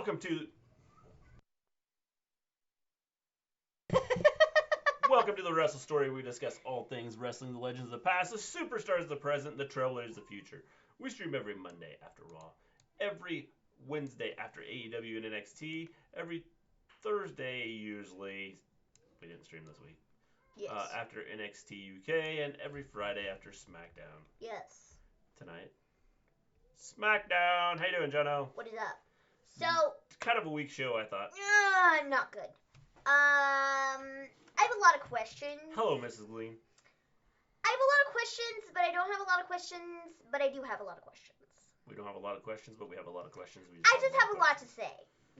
Welcome to Welcome to the Wrestle Story. We discuss all things wrestling, the legends of the past, the superstars of the present, the trailblazers of the future. We stream every Monday after Raw, every Wednesday after AEW and NXT, every Thursday usually. We didn't stream this week. Yes. After NXT UK, and every Friday after Smackdown. Yes. Tonight, Smackdown. How you doing, Jono? What is up? So, kind of a weak show, I thought. Not good. I have a lot of questions. Hello, Mrs. Gleen. I have a lot of questions, but I don't have a lot of questions, but I do have a lot of questions. We don't have a lot of questions, but we have a lot of questions. I just have a lot to say.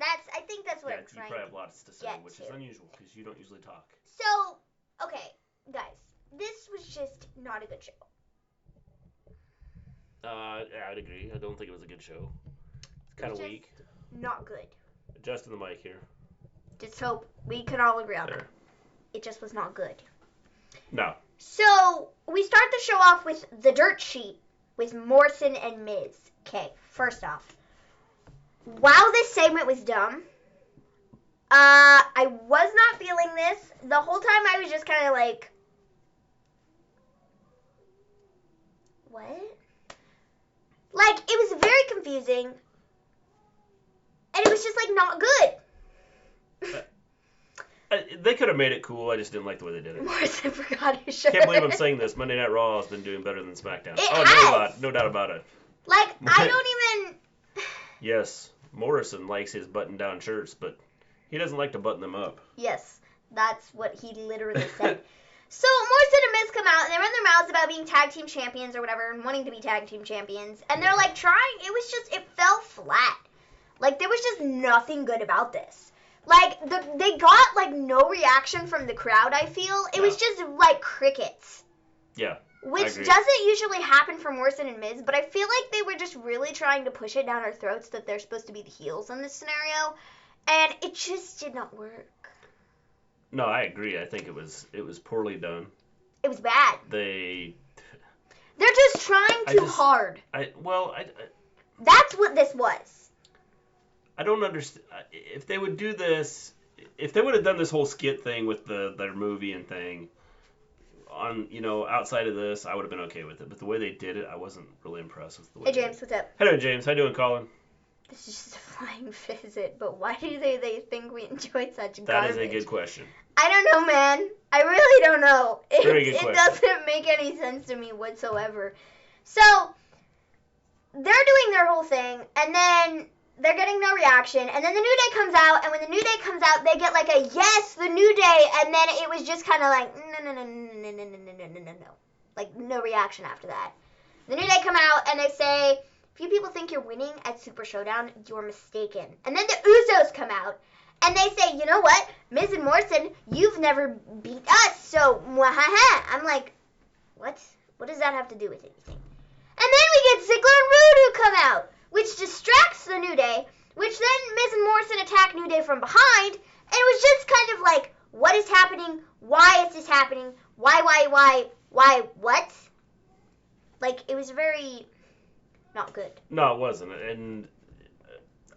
I think that's what I'm trying to you probably have lots to say, which is unusual because you don't usually talk. So, okay, guys, this was just not a good show. I'd agree. I don't think it was a good show. It's kind of weak. Not good. Adjusting the mic here. Just hope we can all agree on that. It just was not good. No. So, we start the show off with the dirt sheet with Morrison and Miz. Okay, first off, while this segment was dumb, I was not feeling this. The whole time I was just kind of like, what? Like, it was very confusing, and it was just, like, not good. They could have made it cool. I just didn't like the way they did it. Morrison forgot his shirt. Can't believe I'm saying this. Monday Night Raw has been doing better than SmackDown. It has. No doubt about it. Like, I don't even... Yes, Morrison likes his button-down shirts, but he doesn't like to button them up. Yes, that's what he literally said. So, Morrison and Miz come out, and they run their mouths about being tag team champions or whatever, and wanting to be tag team champions. And they're, like, trying. It fell flat. Like, there was just nothing good about this. Like, they got, like, no reaction from the crowd, I feel. It was just, like, crickets. Yeah, which doesn't usually happen for Morrison and Miz, but I feel like they were just really trying to push it down our throats that they're supposed to be the heels in this scenario. And it just did not work. No, I agree. I think it was poorly done. It was bad. They're just trying too hard. That's what this was. I don't understand. If they would do this, if they would have done this whole skit thing with their movie and thing, on outside of this, I would have been okay with it. But the way they did it, I wasn't really impressed with the way. Hey James, what's up? Hello James, how you doing, Colin? This is just a flying visit, but why do they think we enjoy such garbage? That is a good question. I don't know, man. I really don't know. Very good question. It doesn't make any sense to me whatsoever. So, they're doing their whole thing, and then they're getting no reaction, and then the New Day comes out, and when the New Day comes out, they get like a yes, the New Day, and then it was just kind of like, no. Like, no reaction after that. The New Day come out, and they say, if you people think you're winning at Super Showdown, you're mistaken. And then the Usos come out, and they say, you know what, Miz and Morrison, you've never beat us, so mwahaha. I'm like, what? What does that have to do with anything? And then we get Ziggler and Roode who come out, which distracts the New Day, which then Miz and Morrison attack New Day from behind, and it was just kind of like, what is happening? Why is this happening? Why, what? Like, it was very not good. No, it wasn't, and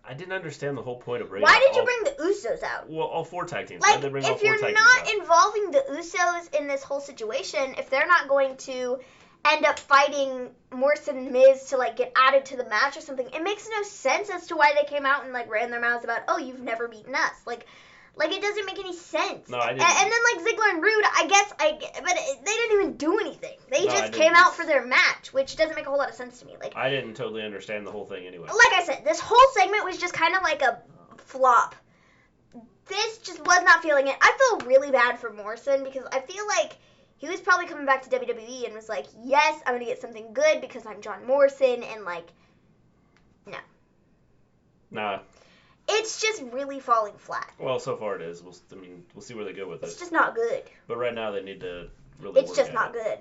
I didn't understand the whole point of bringing. Why did you bring the Usos out? Well, all four tag teams. Like, if you're not involving the Usos in this whole situation, if they're not going to end up fighting Morrison and Miz to, like, get added to the match or something, it makes no sense as to why they came out and, like, ran their mouths about, oh, you've never beaten us. Like, it doesn't make any sense. No, I didn't. And then, like, Ziggler and Roode, but they didn't even do anything. They just came out for their match, which doesn't make a whole lot of sense to me. Like, I didn't totally understand the whole thing anyway. Like I said, this whole segment was just kind of like a flop. This just was not feeling it. I feel really bad for Morrison because I feel like he was probably coming back to WWE and was like, yes, I'm going to get something good because I'm John Morrison, and, like, no. Nah. It's just really falling flat. Well, so far it is. We'll see where they go with it. It's just not good. But right now they need to really It's just not good.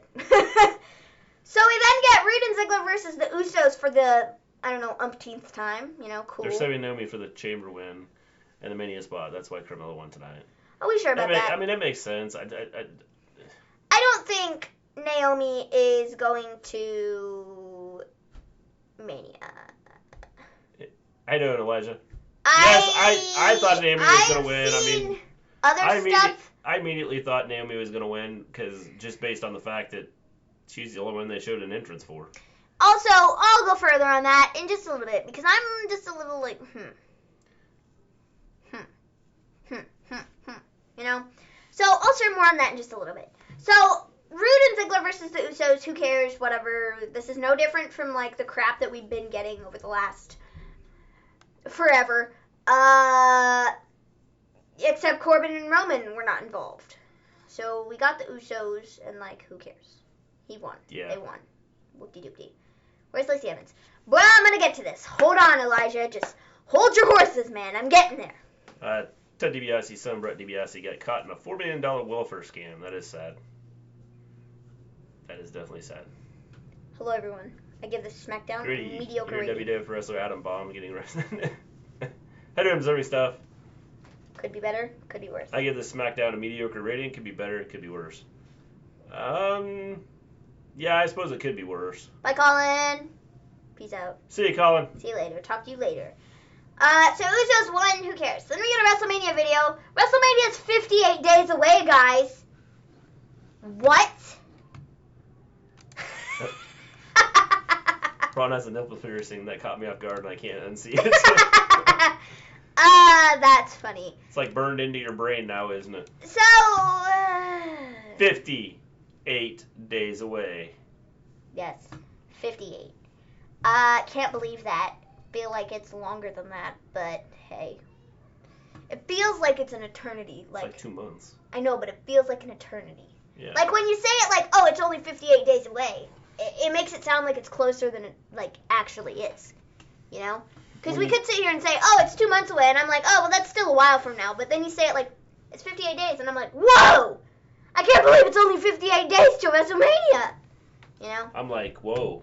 So we then get Roode and Ziggler versus the Usos for the, I don't know, umpteenth time. Cool. They're saving Naomi for the Chamber win and the Mania spot. That's why Carmella won tonight. Are we sure about that? I mean, that makes sense. I don't think Naomi is going to Mania. How you doing, Elijah? I thought Naomi was going to win. I mean, other stuff. I immediately thought Naomi was going to win because just based on the fact that she's the only one they showed an entrance for. Also, I'll go further on that in just a little bit because I'm just a little like, you know? So I'll share more on that in just a little bit. So Roode and Ziggler versus the Usos, who cares, whatever. This is no different from like the crap that we've been getting over the last forever. Except Corbin and Roman were not involved. So we got the Usos and like, who cares? He won. Yeah. They won. Whoop-de-doop-de. Where's Lacey Evans? Well, I'm going to get to this. Hold on, Elijah. Just hold your horses, man. I'm getting there. Ted DiBiase's son, Brett DiBiase, got caught in a $4 million welfare scam. That is sad. That is definitely sad. Hello, everyone. I give this Smackdown a mediocre rating. WWF wrestler Adam Bomb getting arrested. How do observing stuff? Could be better. Could be worse. I give this Smackdown a mediocre rating. Could be better. Could be worse. Yeah, I suppose it could be worse. Bye, Colin. Peace out. See you, Colin. See you later. Talk to you later. So Usos won. Who cares? Then we get a WrestleMania video. WrestleMania is 58 days away, guys. What? Braun has a nipple piercing that caught me off guard and I can't unsee it. That's funny. It's like burned into your brain now, isn't it? So, 58 days away. Yes, 58. Can't believe that. Feel like it's longer than that, but hey. It feels like it's an eternity. It's like 2 months. I know, but it feels like an eternity. Yeah. Like when you say it like, oh, it's only 58 days away, it makes it sound like it's closer than it like actually is. You know? Because we could sit here and say, oh, it's 2 months away, and I'm like, oh, well, that's still a while from now. But then you say it like, it's 58 days, and I'm like, whoa! I can't believe it's only 58 days to WrestleMania! You know? I'm like, whoa,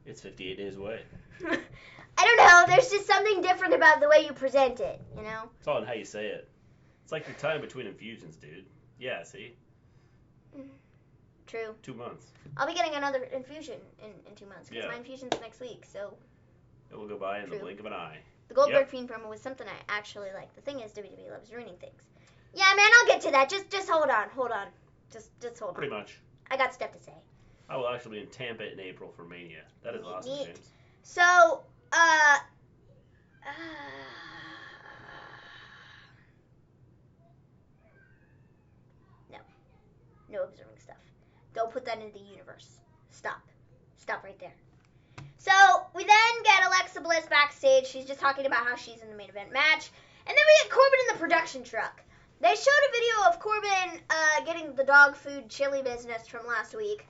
it's 58 days away. I don't know, there's just something different about the way you present it, you know? It's all in how you say it. It's like your time between infusions, dude. Yeah, see? True. 2 months. I'll be getting another infusion in 2 months, because Yeah. my infusion's next week, so... It will go by in True. the blink of an eye. The Goldberg Yep. Fiend promo was something I actually like. The thing is, WWE loves ruining things. Yeah, man, I'll get to that. Just hold on. Just hold on. Pretty much. I got stuff to say. I will actually be in Tampa in April for Mania. That is awesome, Neat. James. So, no observing stuff. Don't put that into the universe. Stop right there. So, we then get Alexa Bliss backstage. She's just talking about how she's in the main event match. And then we get Corbin in the production truck. They showed a video of Corbin getting the dog food chili business from last week.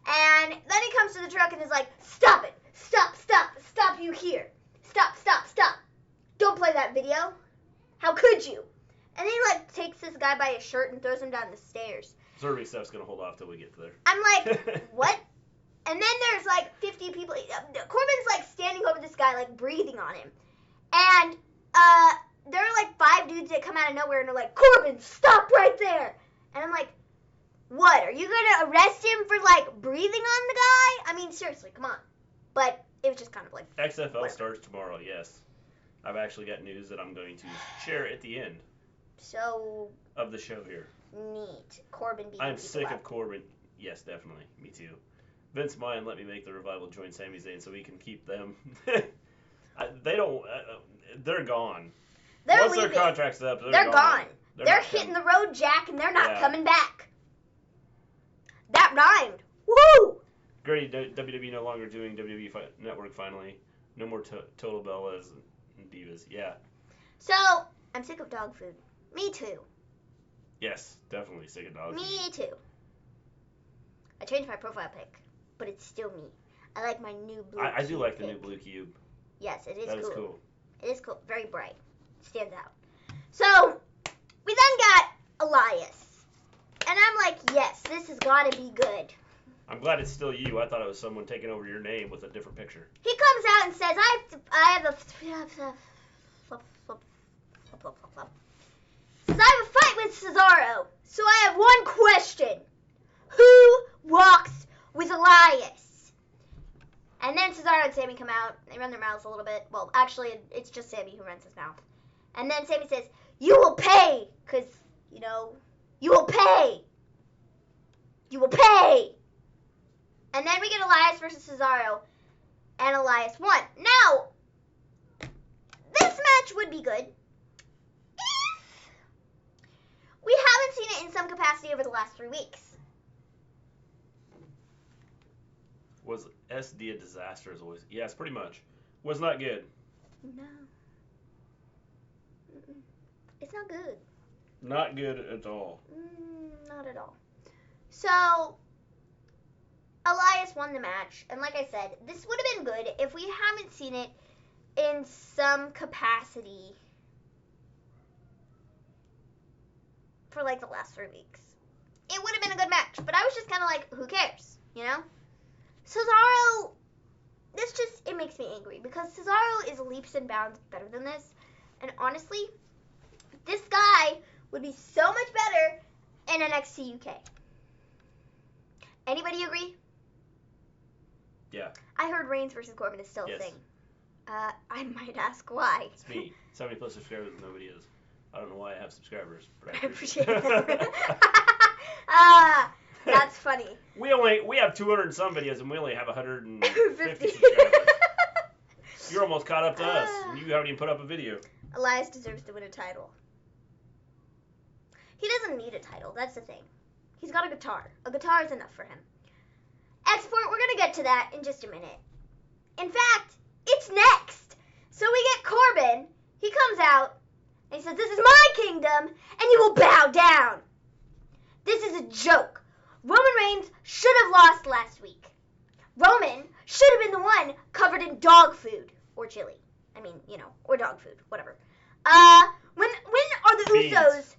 And then he comes to the truck and is like, stop it. Stop you here. Stop. Don't play that video. How could you? And then he like takes this guy by his shirt and throws him down the stairs. Survey stuff's going to hold off till we get there. I'm like, what? And then there's like 50 people. Corbin's like standing over this guy, like breathing on him. And there are like 5 dudes that come out of nowhere and are like, Corbin, stop right there. And I'm like, what? Are you going to arrest him for like breathing on the guy? I mean, seriously, come on. But it was just kind of like. XFL whatever. starts tomorrow, yes. I've actually got news that I'm going to share at the end So of the show here. neat. Corbin beating I'm people sick up. of Corbin. Yes, definitely. Me too. Vince Mayan let me make the Revival join Sami Zayn so we can keep them. They don't. They're gone. They're Once leaving. their contract's up, They're gone. They're not hitting coming. the road, Jack, and they're not Yeah. coming back. That rhymed. Woo! Great. WWE no longer doing WWE Network finally. No more Total Bellas and Divas. Yeah. So, I'm sick of dog food. Me too. Yes, definitely sick of dogs. Me too. I changed my profile pic, but it's still me. I like my new blue I do cube like the pic. new blue cube. Yes, it is That cool. is cool. It is cool. Very bright. Stands out. So, we then got Elias. And I'm like, yes, this has got to be good. I'm glad it's still you. I thought it was someone taking over your name with a different picture. He comes out and says, I have a fight with Cesaro. So I have one question. Who walks with Elias? And then Cesaro and Sammy come out. They run their mouths a little bit. Well, actually, it's just Sammy who runs his mouth. And then Sami says, you will pay, because, you will pay. You will pay. And then we get Elias versus Cesaro, and Elias won. Now, this match would be good if we haven't seen it in some capacity over the last 3 weeks. Was SD a disaster as always? Yes, pretty much. Was not good. No. It's not good. Not good at all. Not at all. So, Elias won the match, and like I said, this would have been good if we haven't seen it in some capacity for like the last 3 weeks. It would have been a good match, but I was just kind of like, who cares, Cesaro, it makes me angry, because Cesaro is leaps and bounds better than this, and honestly, this guy would be so much better in NXT UK. Anybody agree? Yeah. I heard Reigns versus Corbin is still a thing. I might ask why. It's me. 70 plus subscribers, nobody is. I don't know why I have subscribers, but I appreciate it. That's funny. We have 200 and some videos, and we only have 150 subscribers. You're almost caught up to us, and you haven't even put up a video. Elias deserves to win a title. He doesn't need a title, that's the thing. He's got a guitar. A guitar is enough for him. Export, we're going to get to that in just a minute. In fact, it's next. So we get Corbin. He comes out, and he says, this is my kingdom, and you will bow down. This is a joke. Roman Reigns should have lost last week. Roman should have been the one covered in dog food. Or chili. Or dog food. Whatever. When are the Beans. Usos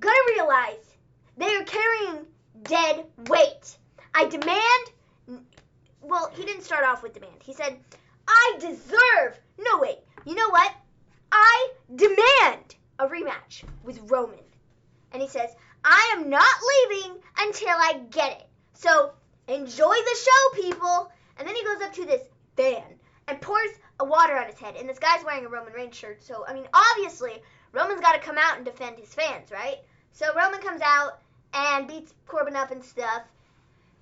gonna realize they are carrying dead weight? I demand... Well, he didn't start off with demand. He said, I deserve... No, wait. You know what? I demand a rematch with Roman. And he says, I am not leaving until I get it. So, enjoy the show, people. And then he goes up to this fan and pours a water on his head. And this guy's wearing a Roman Reigns shirt. So, obviously, Roman's got to come out and defend his fans, right? So, Roman comes out and beats Corbin up and stuff.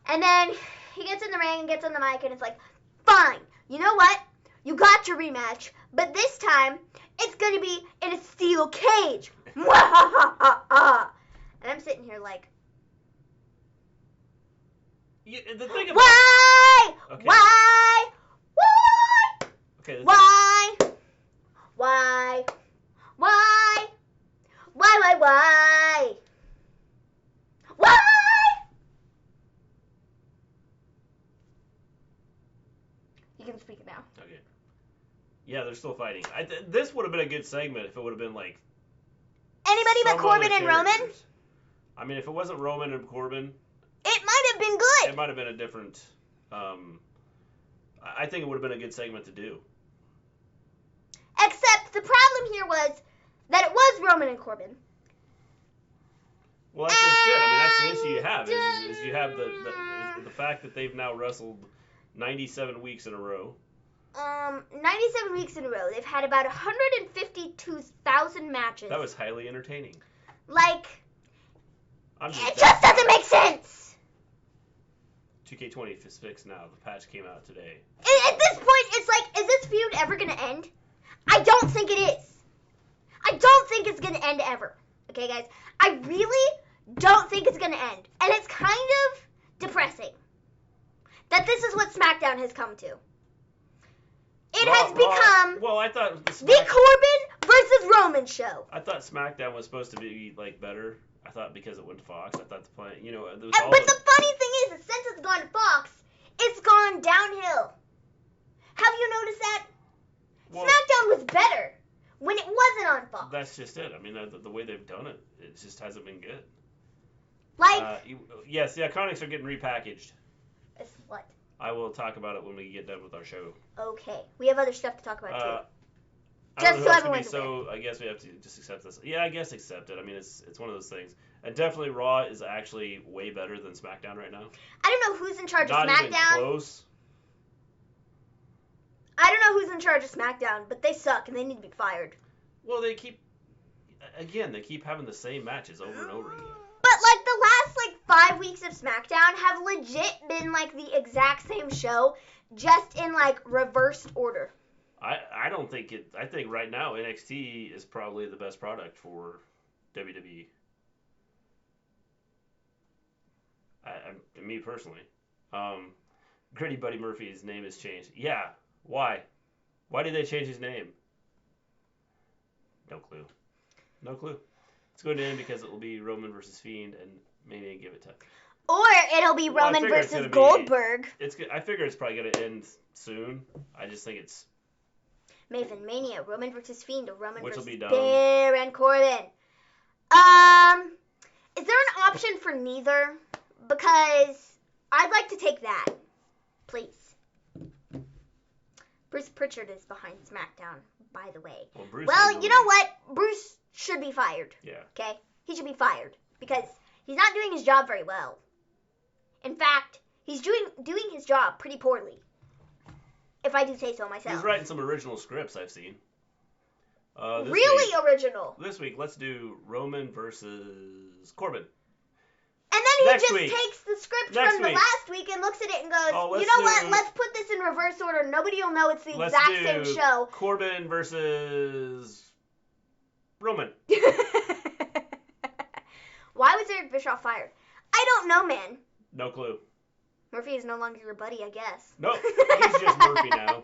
And then he gets in the ring and gets on the mic and it's like, fine, you know what? You got your rematch, but this time it's going to be in a steel cage. And I'm sitting here like, The thing about, why? Okay. Why? Why? Okay. Why? Why? Why? Why? Why? Why? You can speak it now. Okay. Yeah, they're still fighting. This would have been a good segment if it would have been like Anybody but some Corbin other and Roman? characters. I mean, if it wasn't Roman and Corbin, It might have been good. it might have been a different. I think it would have been a good segment to do. Except the problem here was that it was Roman and Corbin. Well, that's just it. I mean, that's the issue you have is you have the fact that they've now wrestled 97 weeks in a row. 97 weeks in a row. They've had about 152,000 matches. That was highly entertaining. Like, I'm it just doesn't make sense. 2K20 is fixed now. The patch came out today. At this point, it's like, is this feud ever going to end? I don't think it is. I don't think it's going to end ever. Okay, guys? I really don't think it's going to end. And it's kind of depressing that this is what Smackdown has come to. It has become Well, I thought the Corbin versus Roman show. I thought SmackDown was supposed to be like better. I thought because it went to Fox. I thought the plan, there was all But the funny thing is, that since it's gone to Fox, it's gone downhill. Have you noticed that? Well, SmackDown was better when it wasn't on Fox. That's just it. I mean, the way they've done it, it just hasn't been good. Like, yes, the Iconics are getting repackaged. it's what? I will talk about it when we get done with our show. Okay, we have other stuff to talk about too. I Just don't know so who else everyone's can be, so I guess we have to just accept this. Yeah, I guess accept it. I mean, it's one of those things. And definitely Raw is actually way better than SmackDown right now. I don't know who's in charge Not of even SmackDown. close. I don't know who's in charge of SmackDown, but they suck and they need to be fired. Well, they keep having the same matches over and over again. But, like, the last, 5 weeks of SmackDown have legit been, the exact same show, just in, reversed order. I don't think it... I think right now NXT is probably the best product for WWE. Me personally. Gritty Buddy Murphy's name has changed. Yeah. Why? Why did they change his name? No clue. No clue. It's going to end because it will be Roman versus Fiend, and maybe give it to... Or it'll be Roman versus Goldberg. I figure it's probably going to end soon. I just think it's... Maven Mania, Roman versus Fiend, or Roman Which versus will be dumb. Baron Corbin. Is there an option for neither? Because I'd like to take that. Please. Bruce Pritchard is behind SmackDown, by the way. Well, you know what? Bruce should be fired. Yeah. Okay? He should be fired because he's not doing his job very well. In fact, he's doing his job pretty poorly. If I do say so myself. He's writing some original scripts I've seen. Original. This week, let's do Roman versus Corbin. And then he Next just week. takes the script from the last week and looks at it and goes, you know what, let's put this in reverse order. Nobody will know it's the exact same show. Corbin versus Roman. Why was Eric Bischoff fired? I don't know, man. No clue. Murphy is no longer your buddy, I guess. Nope, he's just Murphy now.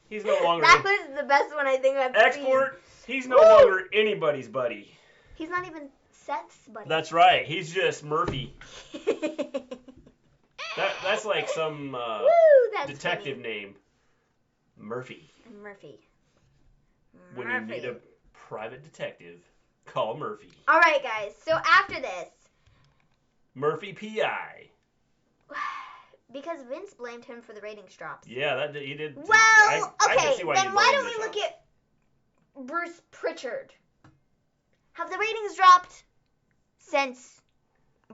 He's no longer... That was the best one I think I've seen. Export, he's no longer anybody's buddy. He's not even Seth's buddy. That's right, he's just Murphy. That's like some detective name. Murphy. Murphy. When you need a private detective, call Murphy. Alright, guys, so after this... Murphy P.I. Because Vince blamed him for the ratings drops. Yeah, he did. Well, I can okay, see why then why don't we look at Bruce Pritchard? Have the ratings dropped since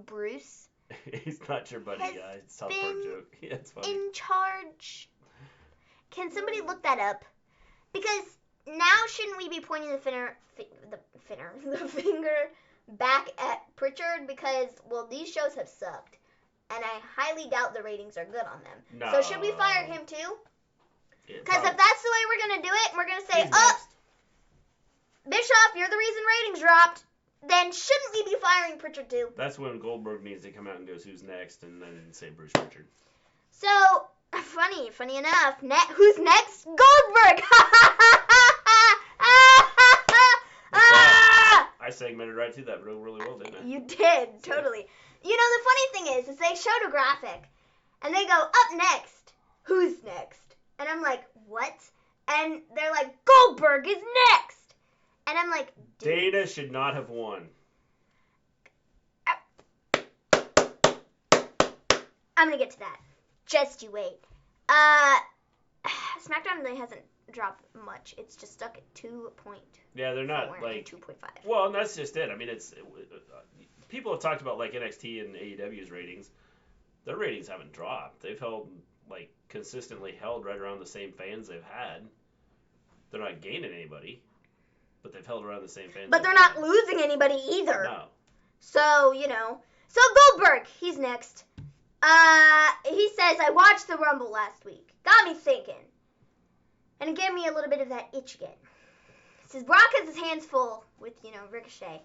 Bruce? He's not your buddy, guys. It's a Park joke. Yeah, it's funny. In charge. Can somebody look that up? Because now shouldn't we be pointing the finger back at Pritchard? Because, well, these shows have sucked. And I highly doubt the ratings are good on them. No. So should we fire him too? Because if that's the way we're going to do it, and we're going to say, Bischoff, you're the reason ratings dropped, then shouldn't we be firing Pritchard too? That's when Goldberg needs to come out and goes, who's next? And then say Bruce Pritchard. So, funny enough, who's next? Goldberg! I segmented right to that really well, didn't I? You did, totally. You know, the funny thing is they showed a graphic, and they go, up next, who's next? And I'm like, what? And they're like, Goldberg is next! And I'm like, dude. Dana should not have won. I'm gonna get to that. Just you wait. SmackDown really hasn't dropped much. It's just stuck at 2 point. Yeah, they're not, 2.5. Well, and that's just it. I mean, people have talked about, NXT and AEW's ratings. Their ratings haven't dropped. They've held, consistently held right around the same fans they've had. They're not gaining anybody, but they've held around the same fans. But they're not losing anybody either. No. So, So Goldberg, he's next. He says, I watched the Rumble last week. Got me thinking. And it gave me a little bit of that itch again. He says, Brock has his hands full with, Ricochet.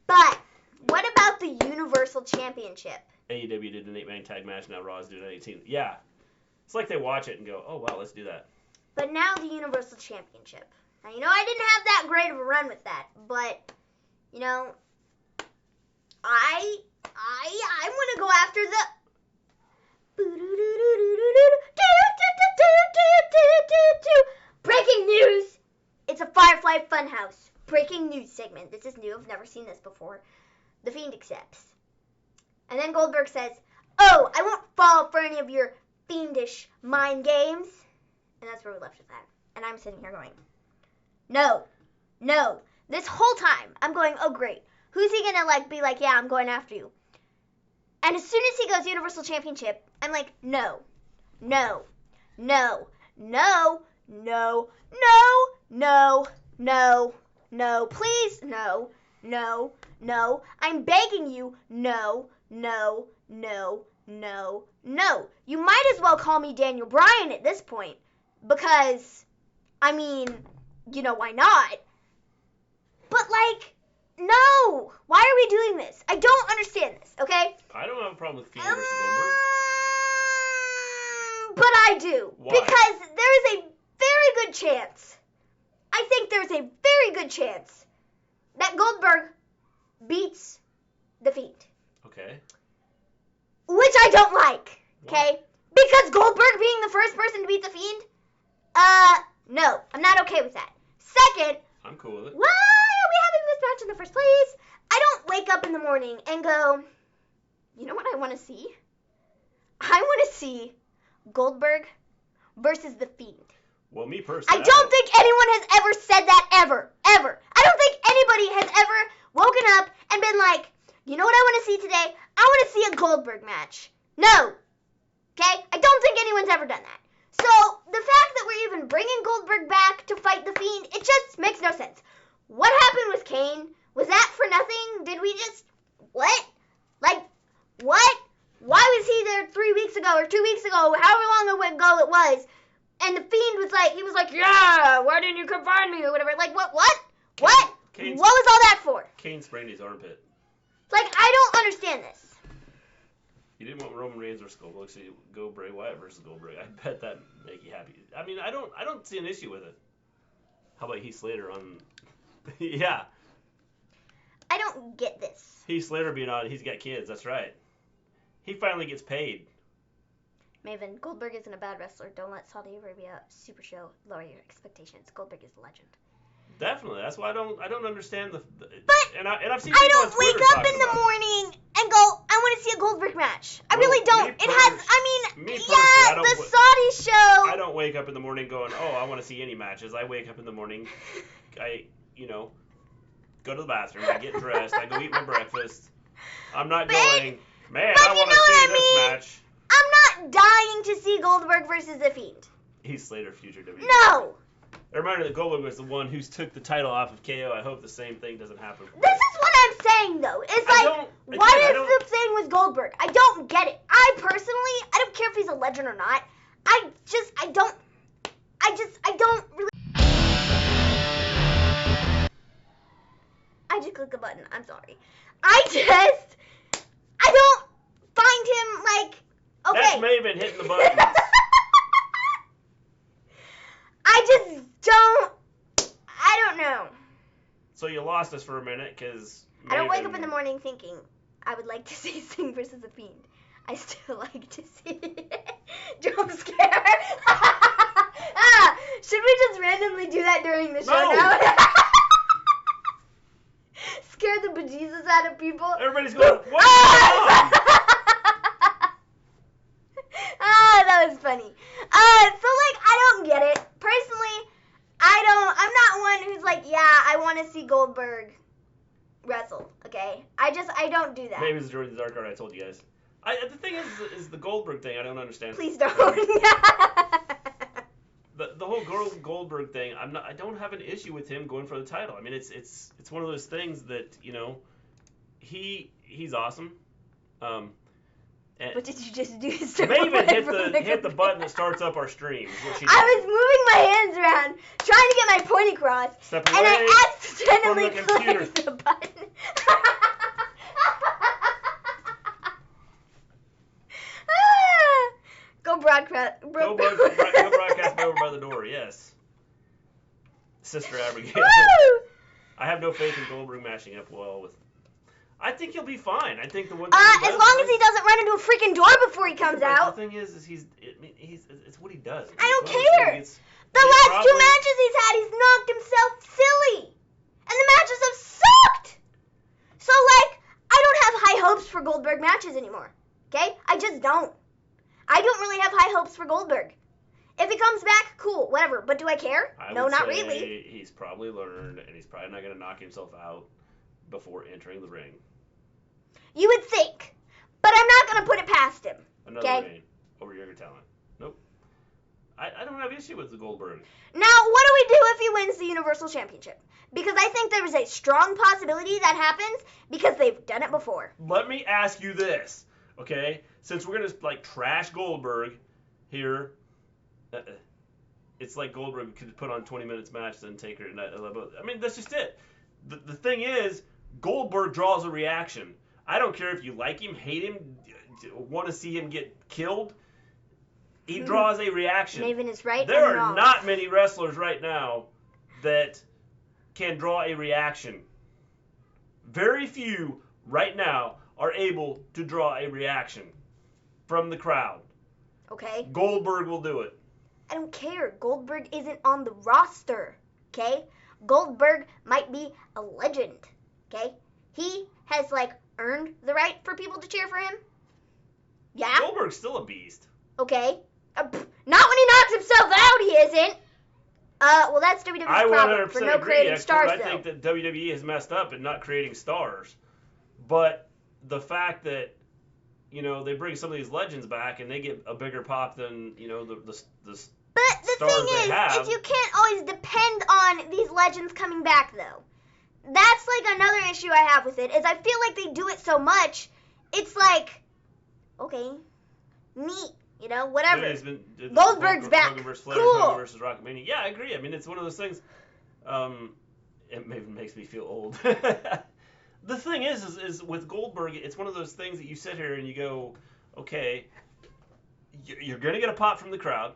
But what about the Universal Championship? AEW did an 8-man tag match, now Raw's doing an 18. Yeah. It's like they watch it and go, oh, wow, let's do that. But now the Universal Championship. Now, I didn't have that great of a run with that. But, I want to go after the... Breaking news! It's a Firefly Funhouse. Breaking news segment. This is new. I've never seen this before. The Fiend accepts. And then Goldberg says, oh, I won't fall for any of your fiendish mind games. And that's where we left with that. And I'm sitting here going, no. This whole time, I'm going, oh, great. Who's he going to, be like, yeah, I'm going after you. And as soon as he goes Universal Championship, I'm like, no. no, please, no, no, no. I'm begging you, no, no, no, no, no. You might as well call me Daniel Bryan at this point, because, I mean, you know, why not? But, like, no. Why are we doing this? I don't understand this, okay? I don't have a problem with Fiend versus Goldberg. But I do. Why? Because there is a very good chance, I think there's a very good chance that Goldberg beats the Fiend. Okay. Which I don't like, okay? Why? Because Goldberg being the first person to beat the Fiend? No. I'm not okay with that. Second, I'm cool with it. why are we having this match in the first place? I don't wake up in the morning and go, you know what I want to see? I want to see Goldberg versus the Fiend. Well, me personally, I don't think anyone has ever said that ever. Ever. I don't think anybody has ever woken up and been like, you know what I want to see today? I want to see a Goldberg match. No. Okay? I don't think anyone's ever done that. So, the fact that we're even bringing Goldberg back to fight the Fiend, it just makes no sense. What happened with Kane? Was that for nothing? Did we just... What? Like, what? Why was he there 3 weeks ago or 2 weeks ago, however long ago it was, and the Fiend was like, he was like, yeah, why didn't you come find me or whatever? Like, what? What was all that for? Kane sprained his armpit. Like, I don't understand this. You didn't want Roman Reigns versus Goldberg, so you go Bray Wyatt versus Goldberg. I bet that make you happy. I mean, I don't see an issue with it. How about Heath Slater on? Yeah. I don't get this. Heath Slater being on. He's got kids. That's right. He finally gets paid. Maven, Goldberg isn't a bad wrestler. Don't let Saudi Arabia Super Show lower your expectations. Goldberg is a legend. Definitely. That's why I don't understand the But and I've seen I people on don't wake Twitter up in the talking about it. morning and go, I want to see a Goldberg match. I Well, really don't. me It has, I mean, me yeah, personally, I don't the w- Saudi show. I don't wake up in the morning going, oh, I want to see any matches. I wake up in the morning, I go to the bathroom, I get dressed, I go eat my breakfast. I'm not going, man, but I you want know to see what I this mean? match. I'm not dying to see Goldberg versus the Fiend. Heath Slater, future WWE. No. A reminder that Goldberg was the one who took the title off of KO. I hope the same thing doesn't happen. This is what I'm saying, though. It's like, what is the thing with Goldberg? I don't get it. I personally, I don't care if he's a legend or not. I don't really. I just clicked the button. I'm sorry. I don't find him, like, okay. That's Maven hitting the buttons. I just don't, I don't know. So you lost us for a minute because I don't wake up in the morning thinking, I would like to see Sting versus the Fiend. I still like to see jump scare. Should we just randomly do that during the show now? Scare the bejesus out of people? Everybody's going, what's going on? That was funny. So, like, I don't get it. Personally, I'm not one who's like, yeah, I want to see Goldberg wrestle, okay? I don't do that. Maybe it's Jordan's Dark Card, I told you guys. The thing is the Goldberg thing, I don't understand. Please don't. The whole Goldberg thing, I don't have an issue with him going for the title. I mean, it's one of those things that, he's awesome. What did you just do? Maven hit the button that starts up our stream. I was moving my hands around, trying to get my point across, and I accidentally clicked the button. Go broadcast. Go broadcast over by the door, yes. Sister Abigail. Woo! I have no faith in Goldberg matching up well with... I think he'll be fine. I think the one. As long as he doesn't run into a freaking door before he comes out. The thing is it's what he does. I don't care. The last 2 matches he's had, he's knocked himself silly, and the matches have sucked. So like, I don't have high hopes for Goldberg matches anymore. Okay, I just don't. I don't really have high hopes for Goldberg. If he comes back, cool, whatever. But do I care? No, not really. He's probably learned, and he's probably not going to knock himself out before entering the ring. You would think, but I'm not going to put it past him. Another reign over younger talent. Nope. I don't have have issue with the Goldberg. Now, what do we do if he wins the Universal Championship? Because I think there is a strong possibility that happens because they've done it before. Let me ask you this, okay? Since we're gonna like trash Goldberg here, it's like Goldberg could put on 20 minutes match then Taker. I mean, that's just it. The thing is, Goldberg draws a reaction. I don't care if you like him, hate him, want to see him get killed. He draws a reaction. Maven is right. There are wrong. not many wrestlers right now that can draw a reaction. Very few right now are able to draw a reaction from the crowd. Okay. Goldberg will do it. I don't care. Goldberg isn't on the roster. Okay? Goldberg might be a legend. Okay? He has, like, earned the right for people to cheer for him. Yeah? Goldberg's still a beast. Okay. Not when he knocks himself out, he isn't. Well, that's WWE's problem for no creating stars, I think that WWE has messed up in not creating stars. But the fact that, you know, they bring some of these legends back and they get a bigger pop than, you know, the But the thing is you can't always depend on these legends coming back, though. That's, like, another issue I have with it, is I feel like they do it so much, it's like, okay, neat. You know, whatever. Goldberg's back. Hogan versus Flair, cool. Hogan versus Rockmania. Yeah, I agree. I mean, it's one of those things. It even makes me feel old. The thing is with Goldberg, it's one of those things that you sit here and you go, okay, you're gonna get a pop from the crowd.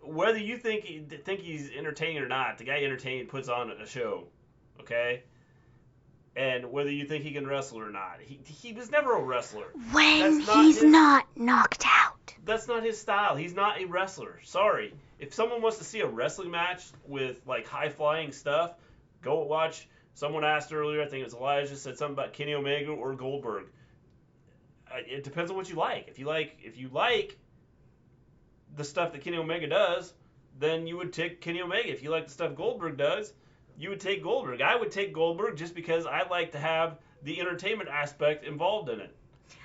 Whether you think he's entertaining or not, the guy puts on a show, okay. And whether you think he can wrestle or not. He was never a wrestler. When he's not knocked out. That's not his style. He's not a wrestler. Sorry. If someone wants to see a wrestling match with, like, high-flying stuff, go watch. Someone asked earlier, I think it was Elijah, said something about Kenny Omega or Goldberg. It depends on what you like. If you like the stuff that Kenny Omega does, then you would take Kenny Omega. If you like the stuff Goldberg does, you would take Goldberg. I would take Goldberg just because I like to have the entertainment aspect involved in it.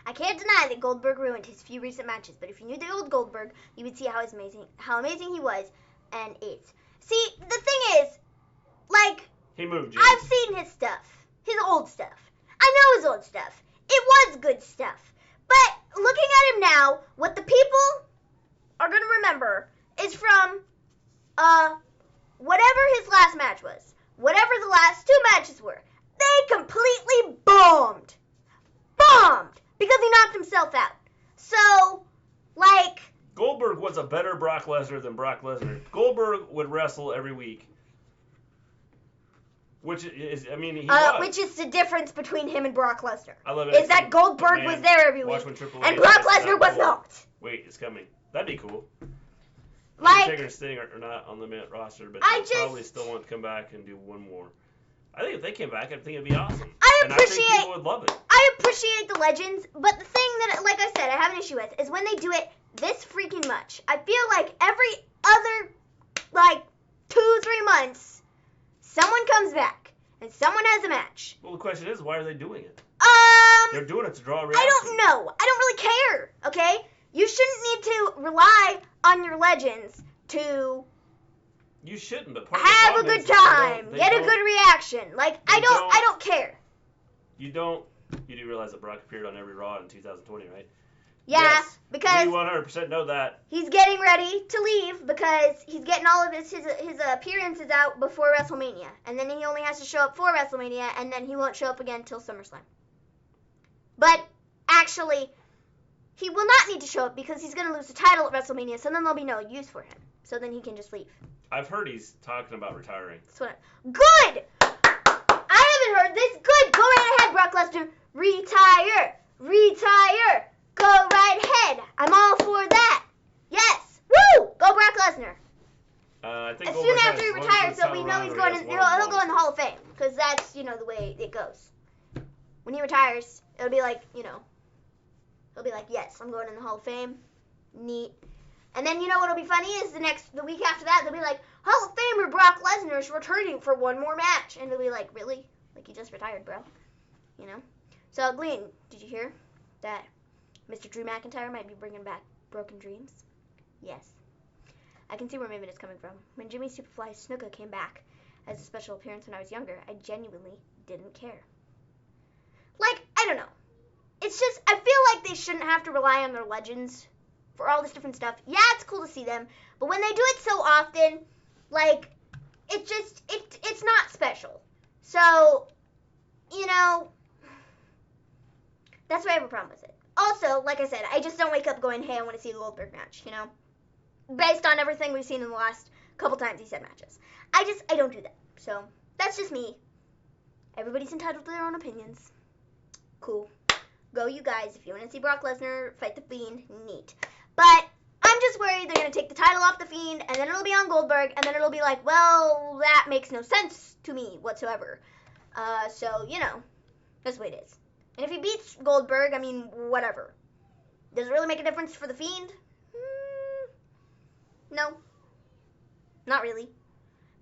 I can't deny that Goldberg ruined his few recent matches, but if you knew the old Goldberg, you would see how amazing he was and is. See, the thing is, like, he moved. I've seen his stuff, his old stuff. I know his old stuff. It was good stuff. But looking at him now, what the people are going to remember is from whatever his last match was. Whatever the last two matches were, they completely bombed. Because he knocked himself out. So, like... Goldberg was a better Brock Lesnar than Brock Lesnar. Goldberg would wrestle every week. Which is, I mean, he was. Which is the difference between him and Brock Lesnar. I love it. Is that Goldberg was there every week, and Brock Lesnar was not. Wait, it's coming. That'd be cool. Like, Taker and Sting are not on the main roster, but they probably still want to come back and do one more. I think if they came back, I think it'd be awesome. I think people would love it. I appreciate the legends, but the thing that, like I said, I have an issue with is when they do it this freaking much. I feel like every other, like, 2-3 months, someone comes back and someone has a match. Well, the question is, why are they doing it? They're doing it to draw a reaction. I don't know. I don't really care. Okay, you shouldn't need to rely on your legends to. You shouldn't, but have a good time, get a good reaction. Like, I don't care. You do realize that Brock appeared on every Raw in 2020, right? Yeah, yes, because we 100% know that. He's getting ready to leave because he's getting all of his appearances out before WrestleMania. And then he only has to show up for WrestleMania, and then he won't show up again until SummerSlam. But, actually, he will not need to show up because he's going to lose the title at WrestleMania, so then there'll be no use for him. So then he can just leave. I've heard he's talking about retiring. Good! I haven't heard this. Good! Go right ahead, Brock Lesnar. Retire! Go right ahead. I'm all for that. Yes. Woo! Go Brock Lesnar. I think as soon after he retires, so we know he's going in. He'll go in the Hall of Fame because that's the way it goes. When he retires, it'll be like he'll be like, yes, I'm going in the Hall of Fame. Neat. And then what'll be funny is the week after that they'll be like, Hall of Famer Brock Lesnar is returning for one more match, and they'll be like, really? Like you just retired, bro? So Gleen, did you hear that Mr. Drew McIntyre might be bringing back Broken Dreams? Yes. I can see where Maven is coming from. When Jimmy Superfly Snuka came back as a special appearance when I was younger, I genuinely didn't care. Like, I don't know. It's just, I feel like they shouldn't have to rely on their legends for all this different stuff. Yeah, it's cool to see them, but when they do it so often, like, it's not special. So, you know, that's why I have a problem with it. Also, like I said, I just don't wake up going, hey, I want to see a Goldberg match, you know? Based on everything we've seen in the last couple times he's had matches. I don't do that. So, that's just me. Everybody's entitled to their own opinions. Cool. Go you guys. If you want to see Brock Lesnar fight the Fiend, neat. But I'm just worried they're going to take the title off the Fiend, and then it'll be on Goldberg, and then it'll be like, well, that makes no sense to me whatsoever. So, you know, that's the way it is. And if he beats Goldberg, I mean, whatever. Does it really make a difference for the Fiend? No. Not really.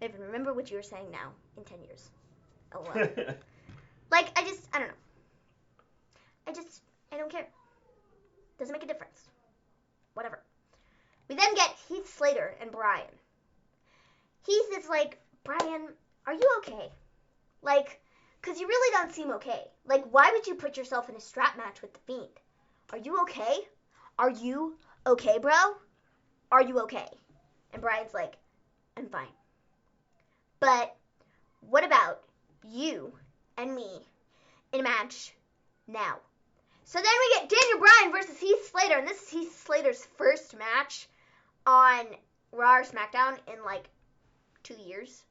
Maybe remember what you were saying now in 10 years. Oh, well. Like, I don't know. I don't care. Doesn't make a difference. Whatever. We then get Heath, Slater, and Bryan. Heath is like, Bryan, are you okay? Like, because you really don't seem okay. Like, why would you put yourself in a strap match with the Fiend? Are you okay? Are you okay, bro? Are you okay? And Bryan's like, I'm fine. But what about you and me in a match now? So then we get Daniel Bryan versus Heath Slater, and this is Heath Slater's first match on Raw or SmackDown in like 2 years.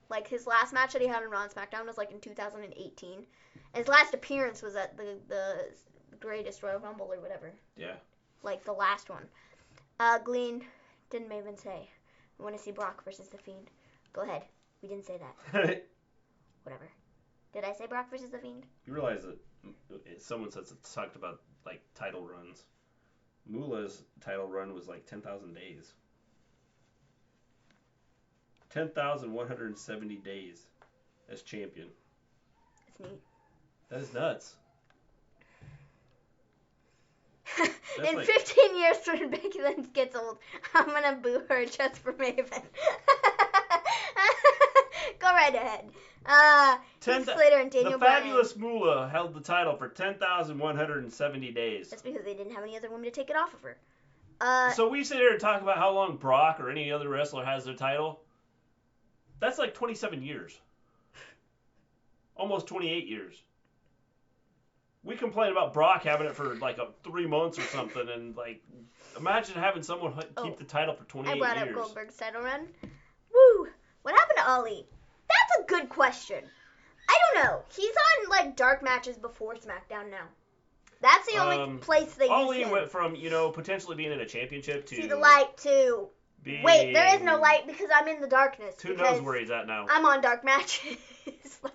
Like his last match that he had on Raw and SmackDown was like in 2018. And his last appearance was at the Greatest Royal Rumble or whatever. Yeah. Like the last one. Gleen, didn't Maven say, I want to see Brock versus The Fiend? Go ahead. We didn't say that. Whatever. Did I say Brock versus The Fiend? You realize that someone says it's talked about like title runs. Moolah's title run was like 10,000 days. 10,170 days as champion. That's neat. That is nuts. In 15 years when Becky Lynch gets old, I'm going to boo her just for Maven. Go right ahead. Heath Slater and Daniel Bryan. The fabulous Moolah held the title for 10,170 days. That's because they didn't have any other women to take it off of her. So we sit here and talk about how long Brock or any other wrestler has their title. That's like 27 years. Almost 28 years. We complain about Brock having it for like 3 months or something, and like, imagine having someone keep the title for 28 years. I brought up Goldberg's title run. Woo! What happened to Ali? That's a good question. I don't know. He's on like dark matches before SmackDown now. That's the only place they use him. Ali went from, potentially being in a championship to... See the light to... Wait, there is no light because I'm in the darkness. Who knows where he's at now? I'm on dark matches.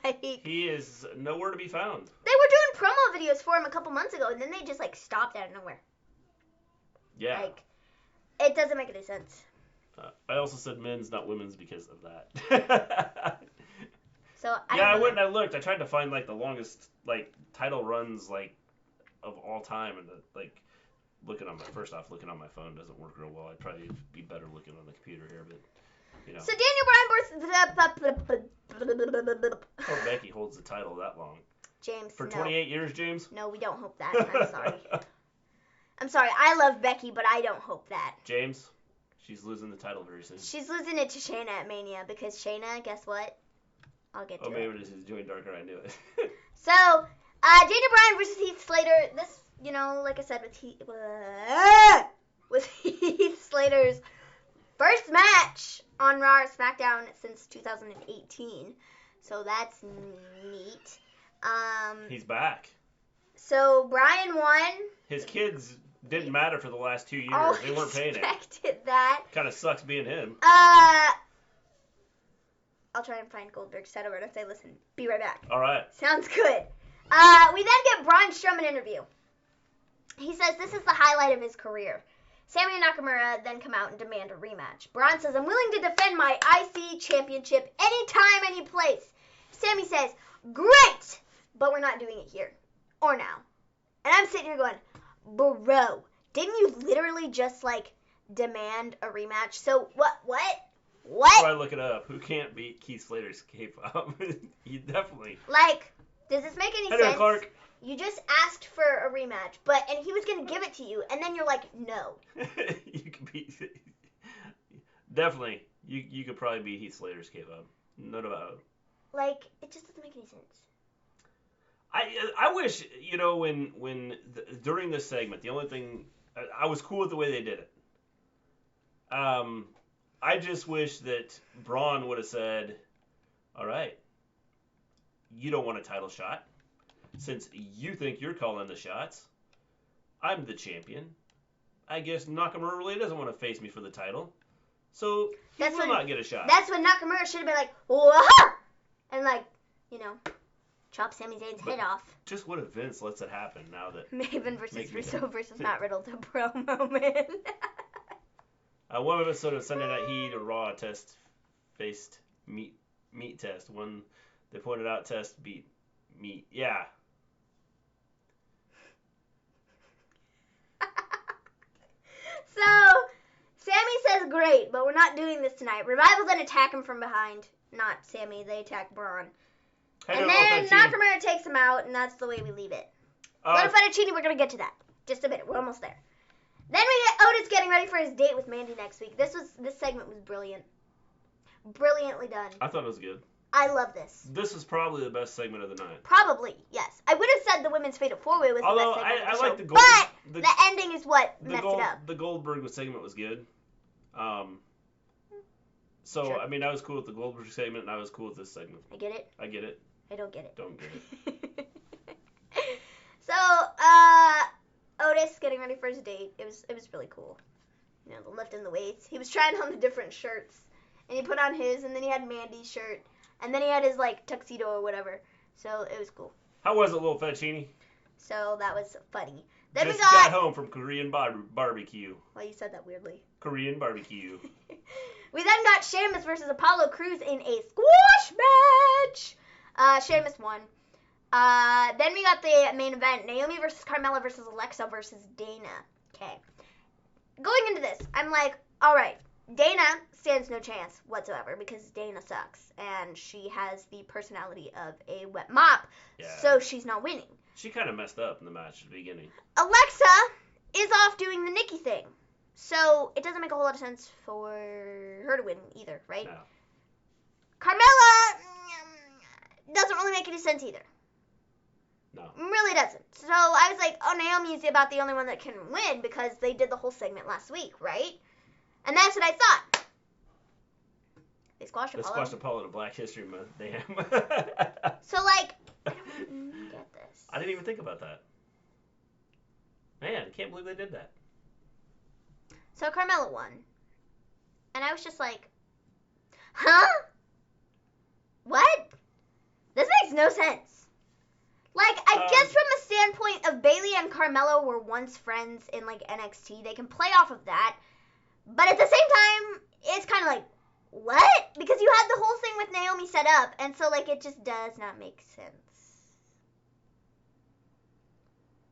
Like, he is nowhere to be found. They were doing promo videos for him a couple months ago, and then they just like stopped out of nowhere. Yeah. Like, it doesn't make any sense. I also said men's, not women's, because of that. So I went and I looked. I tried to find like the longest like title runs like of all time, and looking on my phone doesn't work real well. I'd probably be better looking on the computer here, but So Daniel Bryan versus Oh, Becky holds the title that long. James. For 28 years, James? No, we don't hope that. I'm sorry. I'm sorry. I love Becky, but I don't hope that. James, she's losing the title very soon. She's losing it to Shayna at Mania because Shayna, guess what? I'll get to it. Oh, maybe this is doing darker. I knew it. So, Daniel Bryan versus Heath Slater. This, like I said, with Heath Slater's first match on Raw or SmackDown since 2018. So that's neat. He's back. So Bryan won. His kids didn't matter for the last 2 years. Oh, they weren't paying him. Expected that. Kind of sucks being him. I'll try and find Goldberg's title run and say, listen, be right back. All right. Sounds good. We then get Braun Strowman interview. He says this is the highlight of his career. Sami and Nakamura then come out and demand a rematch. Braun says, I'm willing to defend my IC championship anytime, any place. Sami says, great, but we're not doing it here or now. And I'm sitting here going, bro, didn't you literally just, demand a rematch. So what? Try to look it up. Who can't beat Keith Slater's K-pop? He definitely. Like, does this make any sense? Clark. You just asked for a rematch, and he was gonna give it to you, and then you're like, no. You could beat. Definitely, you could probably beat Heath Slater's K-pop. No doubt about it. Like, it just doesn't make any sense. I wish, when during this segment, the only thing I was cool with the way they did it. I just wish that Braun would have said, all right, you don't want a title shot. Since you think you're calling the shots, I'm the champion. I guess Nakamura really doesn't want to face me for the title. So he will not get a shot. That's when Nakamura should have been like, whoa! And chop Sami Zayn's head off. Just what if Vince lets it happen now that... Maven versus Russo versus Matt Riddle, the pro moment. One episode of Sunday Night Heat, a Raw test-faced meat test. One they pointed out test beat meat. Yeah. So, Sammy says, great, but we're not doing this tonight. Revival then attack him from behind. Not Sammy, they attack Braun. And then Nakamura takes him out, and that's the way we leave it. What fettuccine, we're going to get to that. Just a minute, we're almost there. Then we get Otis getting ready for his date with Mandy next week. This segment was brilliant. Brilliantly done. I thought it was good. I love this. This is probably the best segment of the night. Probably, yes. I would have said the women's fatal 4-way was the best segment of the show. Like the but the ending is what messed it up. The Goldberg segment was good. Sure. I mean, I was cool with the Goldberg segment, and I was cool with this segment. I get it. I get it. I don't get it. Don't get it. So, Otis getting ready for his date. It was really cool. The lifting the weights. He was trying on the different shirts. And he put on his, and then he had Mandy's shirt. And then he had his, tuxedo or whatever. So, it was cool. How was it, little fettuccine? So, that was funny. Then Just got home from Korean barbecue. Well, you said that weirdly. Korean barbecue. We then got Sheamus versus Apollo Crews in a squash match. Sheamus won. Then we got the main event. Naomi versus Carmella versus Alexa versus Dana. Okay. Going into this, I'm like, alright, Dana stands no chance whatsoever because Dana sucks. And she has the personality of a wet mop. Yeah. So she's not winning. She kind of messed up in the match at the beginning. Alexa is off doing the Nikki thing. So it doesn't make a whole lot of sense for her to win either, right? No. Carmella doesn't really make any sense either. No. Really doesn't. So I was like, oh, Naomi's about the only one that can win because they did the whole segment last week, right? And that's what I thought. They squashed Apollo. They squashed Apollo in a Black History Month. Damn. So, I don't get this. I didn't even think about that. Man, I can't believe they did that. So Carmella won. And I was just like, huh? What? This makes no sense. I guess from a standpoint of Bayley and Carmella were once friends in, NXT, they can play off of that. But at the same time, it's kind of like, what? Because you had the whole thing with Naomi set up, and so, it just does not make sense.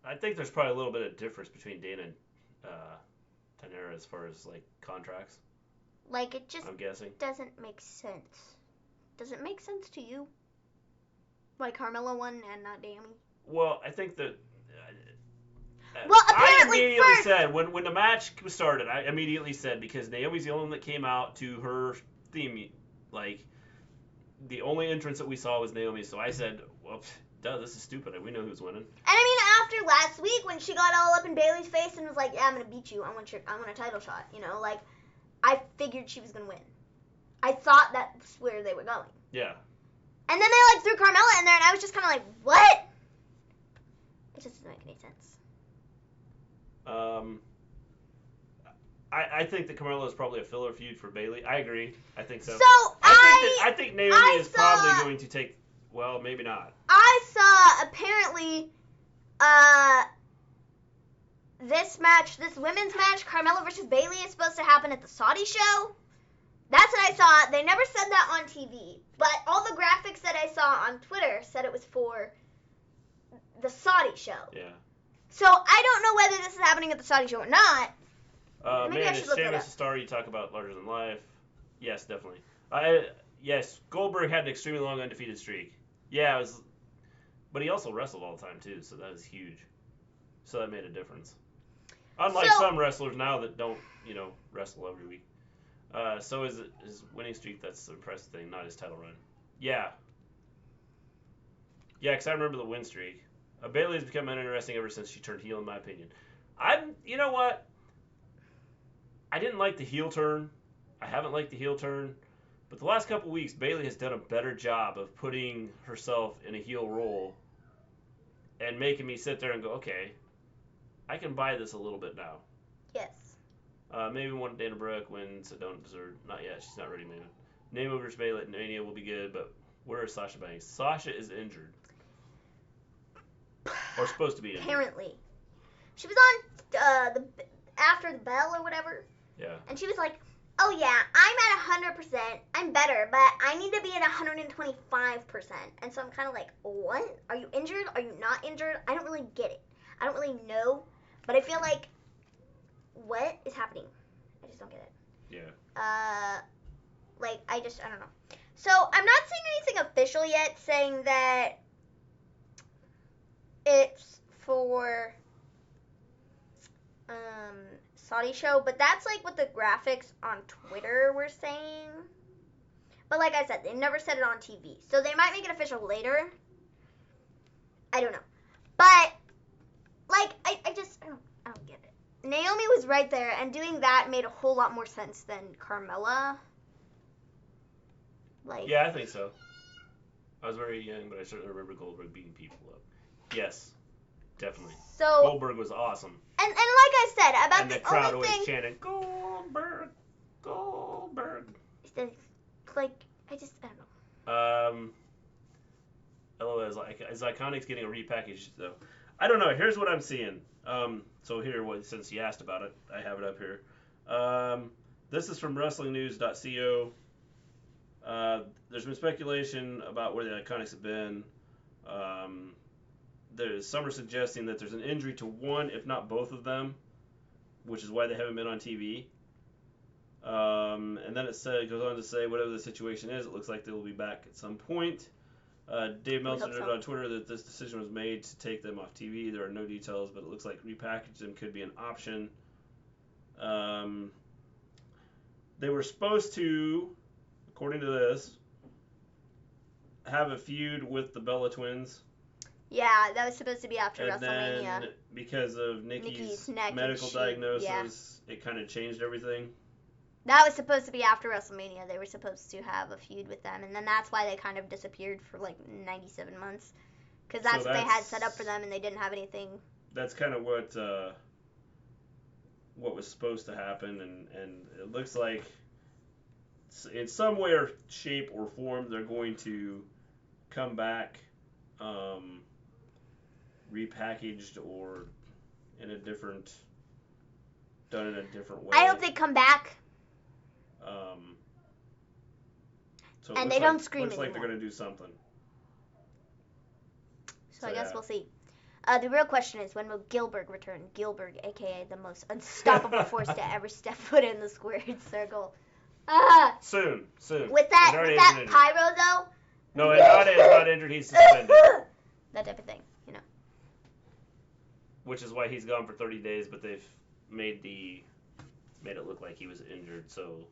I think there's probably a little bit of difference between Dana and Tanera as far as, contracts. It just I'm guessing. Doesn't make sense. Does it make sense to you? Why Carmella won and not Naomi? Well, I think that... well, apparently I immediately said, when the match started, I immediately said, because Naomi's the only one that came out to her theme, the only entrance that we saw was Naomi, so I said, well, duh, this is stupid. We know who's winning. And I mean, after last week, when she got all up in Bayley's face and was like, yeah, I'm going to beat you. I want a title shot, I figured she was going to win. I thought that's where they were going. Yeah. And then they, threw Carmella in there, and I was just kind of like, what? It just doesn't make any sense. I think that Carmella is probably a filler feud for Bayley. I agree. I think so. So, I think Naomi is probably going to take, well, maybe not. I saw, apparently, this women's match, Carmella versus Bayley, is supposed to happen at the Saudi show. That's what I saw. They never said that on TV. But all the graphics that I saw on Twitter said it was for the Saudi show. Yeah. So I don't know whether this is happening at the Saudi show or not. Maybe I Man, should is look that Sheamus up. a star? You talk about larger than life. Yes, definitely. Yes, Goldberg had an extremely long undefeated streak. Yeah, it was, but he also wrestled all the time too, so that was huge. So that made a difference. Unlike some wrestlers now that don't, wrestle every week. So his winning streak, that's the impressive thing, not his title run. Yeah. Yeah, because I remember the win streak. Bayley has become uninteresting ever since she turned heel, in my opinion. You know what? I didn't like the heel turn. I haven't liked the heel turn. But the last couple weeks, Bayley has done a better job of putting herself in a heel role and making me sit there and go, okay, I can buy this a little bit now. Yes. Maybe one Dana Brooke wins. I don't deserve. Not yet. She's not ready, Maven. Naomi versus Bayley at Mania will be good, but where is Sasha Banks? Sasha is injured. Or supposed to be injured. Apparently. She was on after the bell or whatever. Yeah. And she was like, oh yeah, I'm at 100%. I'm better, but I need to be at 125%. And so I'm kind of like, what? Are you injured? Are you not injured? I don't really get it. I don't really know. But I feel like, what is happening? I just don't get it. Yeah. I don't know. So I'm not seeing anything official yet saying that it's for Saudi show, but that's like what the graphics on Twitter were saying. But like I said, they never said it on TV, so they might make it official later. I don't know, but like I don't get it. Naomi was right there, and doing that made a whole lot more sense than Carmella. Yeah, I think so. I was very young, but I certainly remember Goldberg beating people up. Yes, definitely. So Goldberg was awesome. And like I said, about and the the crowd only always thing, chanted Goldberg, Goldberg. I don't know. LOL is Iconics getting a repackaged though? I don't know. Here's what I'm seeing. So here, since you asked about it, I have it up here. This is from WrestlingNews.co. There's been speculation about where the Iconics have been. Some are suggesting that there's an injury to one, if not both of them, which is why they haven't been on TV. And then it goes on to say, whatever the situation is, it looks like they will be back at some point. Dave Meltzer noted on Twitter that this decision was made to take them off TV. There are no details, but it looks like repackage them could be an option. They were supposed to, according to this, have a feud with the Bella Twins. Yeah, that was supposed to be after and WrestleMania. Then, because of Nikki's medical diagnosis, it kind of changed everything. That was supposed to be after WrestleMania. They were supposed to have a feud with them, and then that's why they kind of disappeared for like 97 months. Because that's what they had set up for them, and they didn't have anything. That's kind of what was supposed to happen, and it looks like in some way or shape or form they're going to come back repackaged or done in a different way. I hope they come back. So and they don't scream looks anymore. like they're going to do something. So I guess we'll see. The real question is, when will Goldberg return? Goldberg, a.k.a. the most unstoppable force to ever step foot in the squared circle. Soon. With that pyro, though? No, Andrade is not injured. He's suspended. That type of thing, Which is why he's gone for 30 days, but they've made it look like he was injured, so...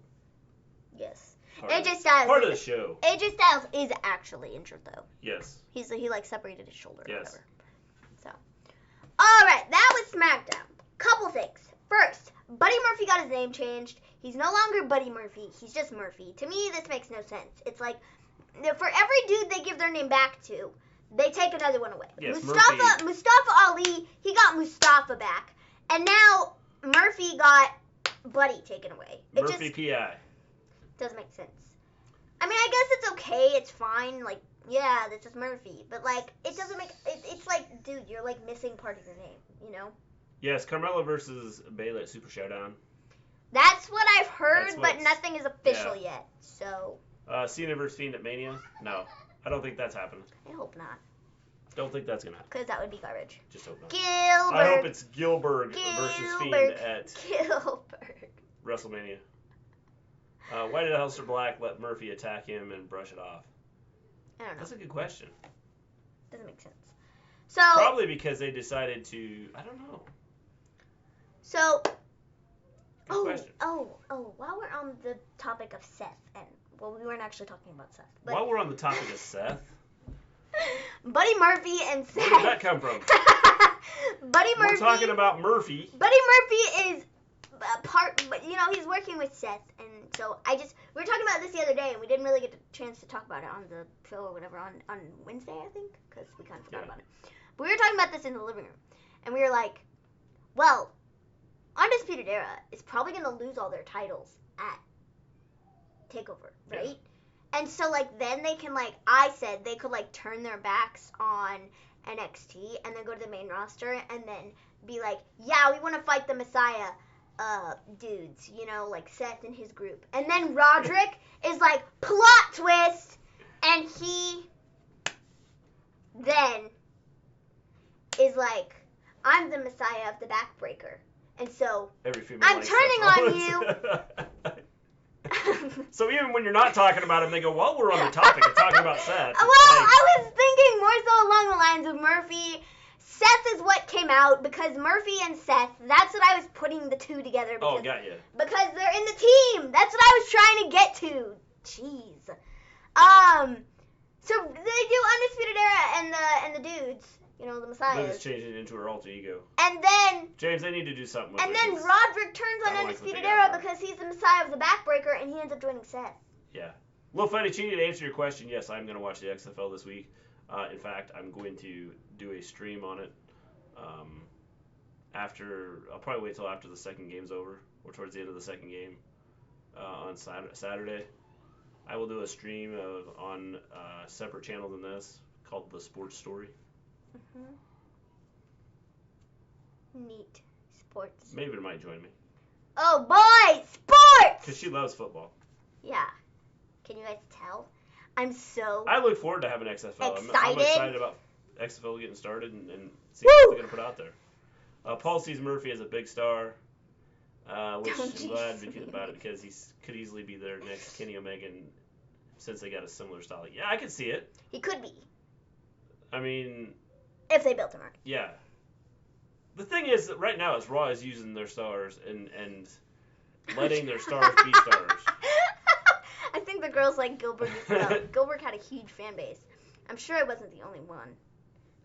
Yes. AJ Styles. Part of the show. AJ Styles is actually injured, though. Yes. He separated his shoulder or whatever. So. Alright, that was SmackDown. Couple things. First, Buddy Murphy got his name changed. He's no longer Buddy Murphy. He's just Murphy. To me, this makes no sense. It's like, for every dude they give their name back to, they take another one away. Yes, Mustafa Ali, he got Mustafa back. And now Murphy got Buddy taken away. Murphy P.I. Doesn't make sense. I mean, I guess it's okay. It's fine. Like, yeah, this is Murphy. But, like, it doesn't make... It's like, dude, you're, like, missing part of your name, Yes, Carmella versus Bayley at Super Showdown. That's what I've heard, but nothing is official yet, so... Cena versus Fiend at Mania? No. I don't think that's happening. I hope not. Don't think that's going to happen. Because that would be garbage. Just hope not. Goldberg. I hope it's Goldberg versus Fiend at... Goldberg. WrestleMania. Why did Aleister Black let Murphy attack him and brush it off? I don't know. That's a good question. Doesn't make sense. So Probably because they decided to. I don't know. So. Good question. While we're on the topic of Seth, and well, we weren't actually talking about Seth. But While we're on the topic of Seth. Buddy Murphy and Seth. Where did that come from? Buddy Murphy. We're talking about Murphy. Buddy Murphy is but he's working with Seth, and so we were talking about this the other day, and we didn't really get a chance to talk about it on the show or whatever on Wednesday, I think, because we kind of forgot about it. But we were talking about this in the living room, and we were like, well, Undisputed Era is probably going to lose all their titles at TakeOver, right? Yeah. And so, then they can, I said, they could, turn their backs on NXT and then go to the main roster and then be like, yeah, we want to fight the Messiah dudes, Seth and his group. And then Roderick is like, plot twist, and he then is like, I'm the Messiah of the backbreaker. And so, I'm turning on you. So even when you're not talking about him, they go, well, we're on the topic of talking about Seth. Well, I was thinking more so along the lines of Murphy. Seth is what came out because Murphy and Seth, that's what I was putting the two together. Because, got you. Because they're in the team. That's what I was trying to get to. Jeez. So they do Undisputed Era and the dudes. The Messiahs. They're just changing it into her alter ego. And then... James, they need to do something with it. And then Roderick turns on Undisputed Era because he's the Messiah of the backbreaker, and he ends up joining Seth. Yeah. Little Funny Cheaty, to answer your question, yes, I'm going to watch the XFL this week. In fact, I'm going to do a stream on it. I'll probably wait till after the second game's over, or towards the end of the second game on Saturday. I will do a stream on a separate channel than this called The Sports Story. Neat. Sports. Maven might join me. Oh boy, sports! Because she loves football. Yeah. Can you guys tell? I look forward to having XFL. Excited. I'm excited about XFL getting started and see what they're going to put out there. Paul sees Murphy as a big star, which I'm glad about it because he could easily be their next Kenny Omega since they got a similar style. Yeah, I could see it. He could be. I mean... If they built him right. Yeah. The thing is that right now is Raw is using their stars and letting their stars be stars. I think the girls like Goldberg as well. Goldberg had a huge fan base. I'm sure I wasn't the only one.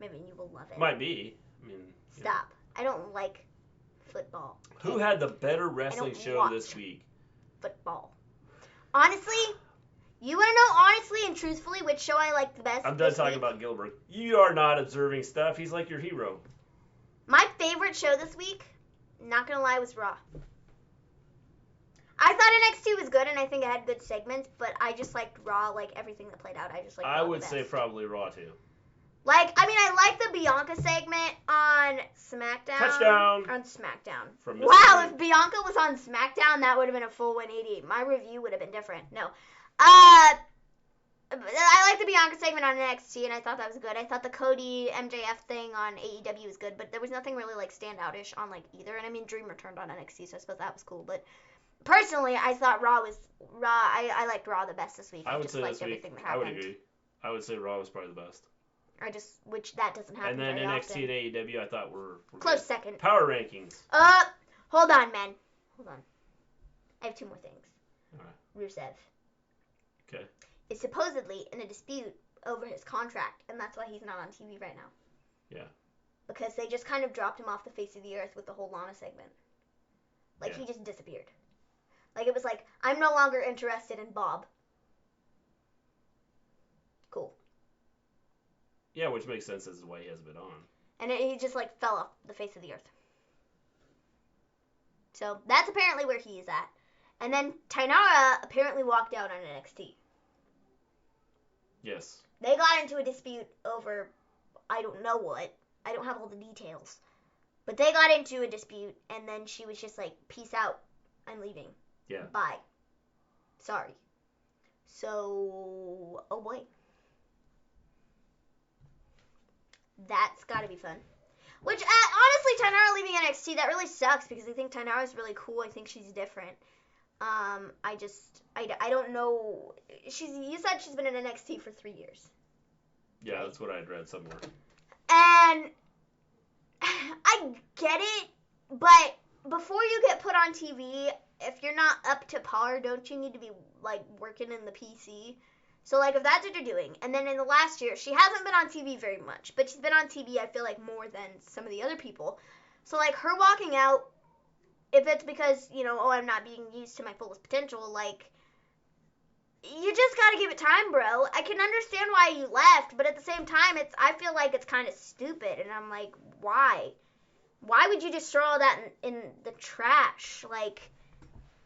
Maybe you will love it. Might be. I mean, stop. I don't like football. Who had the better wrestling show this week? Football. Honestly, you want to know honestly and truthfully which show I like the best? I'm done talking about Gilbert. You are not observing stuff. He's like your hero. My favorite show this week, not going to lie, was Raw. I thought NXT was good, and I think it had good segments, but I just liked Raw, everything that played out. I just liked Raw I would say probably Raw, too. I like the Bianca segment on SmackDown. Touchdown. On SmackDown. From Wow, if Bianca was on SmackDown, that would have been a full 180. My review would have been different. No. I like the Bianca segment on NXT, and I thought that was good. I thought the Cody MJF thing on AEW was good, but there was nothing really, standout-ish on, either. And, I mean, Dream returned on NXT, so I suppose that was cool. But, personally, I thought Raw was... I liked Raw the best this week. I would say liked this week, everything that happened. I would agree. I would say Raw was probably the best. Which that doesn't happen very often. And then NXT often. and AEW, I thought were close good. Second. Power rankings. Hold on, man. Hold on. I have two more things. All right. Rusev. Okay. Is supposedly in a dispute over his contract, and that's why he's not on TV right now. Yeah. Because they just kind of dropped him off the face of the earth with the whole Lana segment. He just disappeared. It was I'm no longer interested in Bob. Cool. Yeah, which makes sense as to why he hasn't been on. And he just, fell off the face of the earth. So, that's apparently where he is at. And then Tainara apparently walked out on NXT. Yes. They got into a dispute over, I don't know what. I don't have all the details. But they got into a dispute, and then she was just peace out. I'm leaving. Yeah. Bye. Sorry. So, oh boy. That's gotta be fun. Which, honestly, Tainara leaving NXT, that really sucks because I think Tainara's really cool. I think she's different. I don't know. You said she's been in NXT for 3 years. Yeah, that's what I had read somewhere. And I get it, but before you get put on TV, if you're not up to par, don't you need to be, like, working in the PC? So, like, if that's what you're doing, and then in the last year, she hasn't been on TV very much, but she's been on TV, I feel like, more than some of the other people. So, like, her walking out, if it's because, I'm not being used to my fullest potential, like, you just gotta give it time, bro. I can understand why you left, but at the same time, I feel like it's kind of stupid, and I'm like, why? Why would you just throw all that in the trash? Like,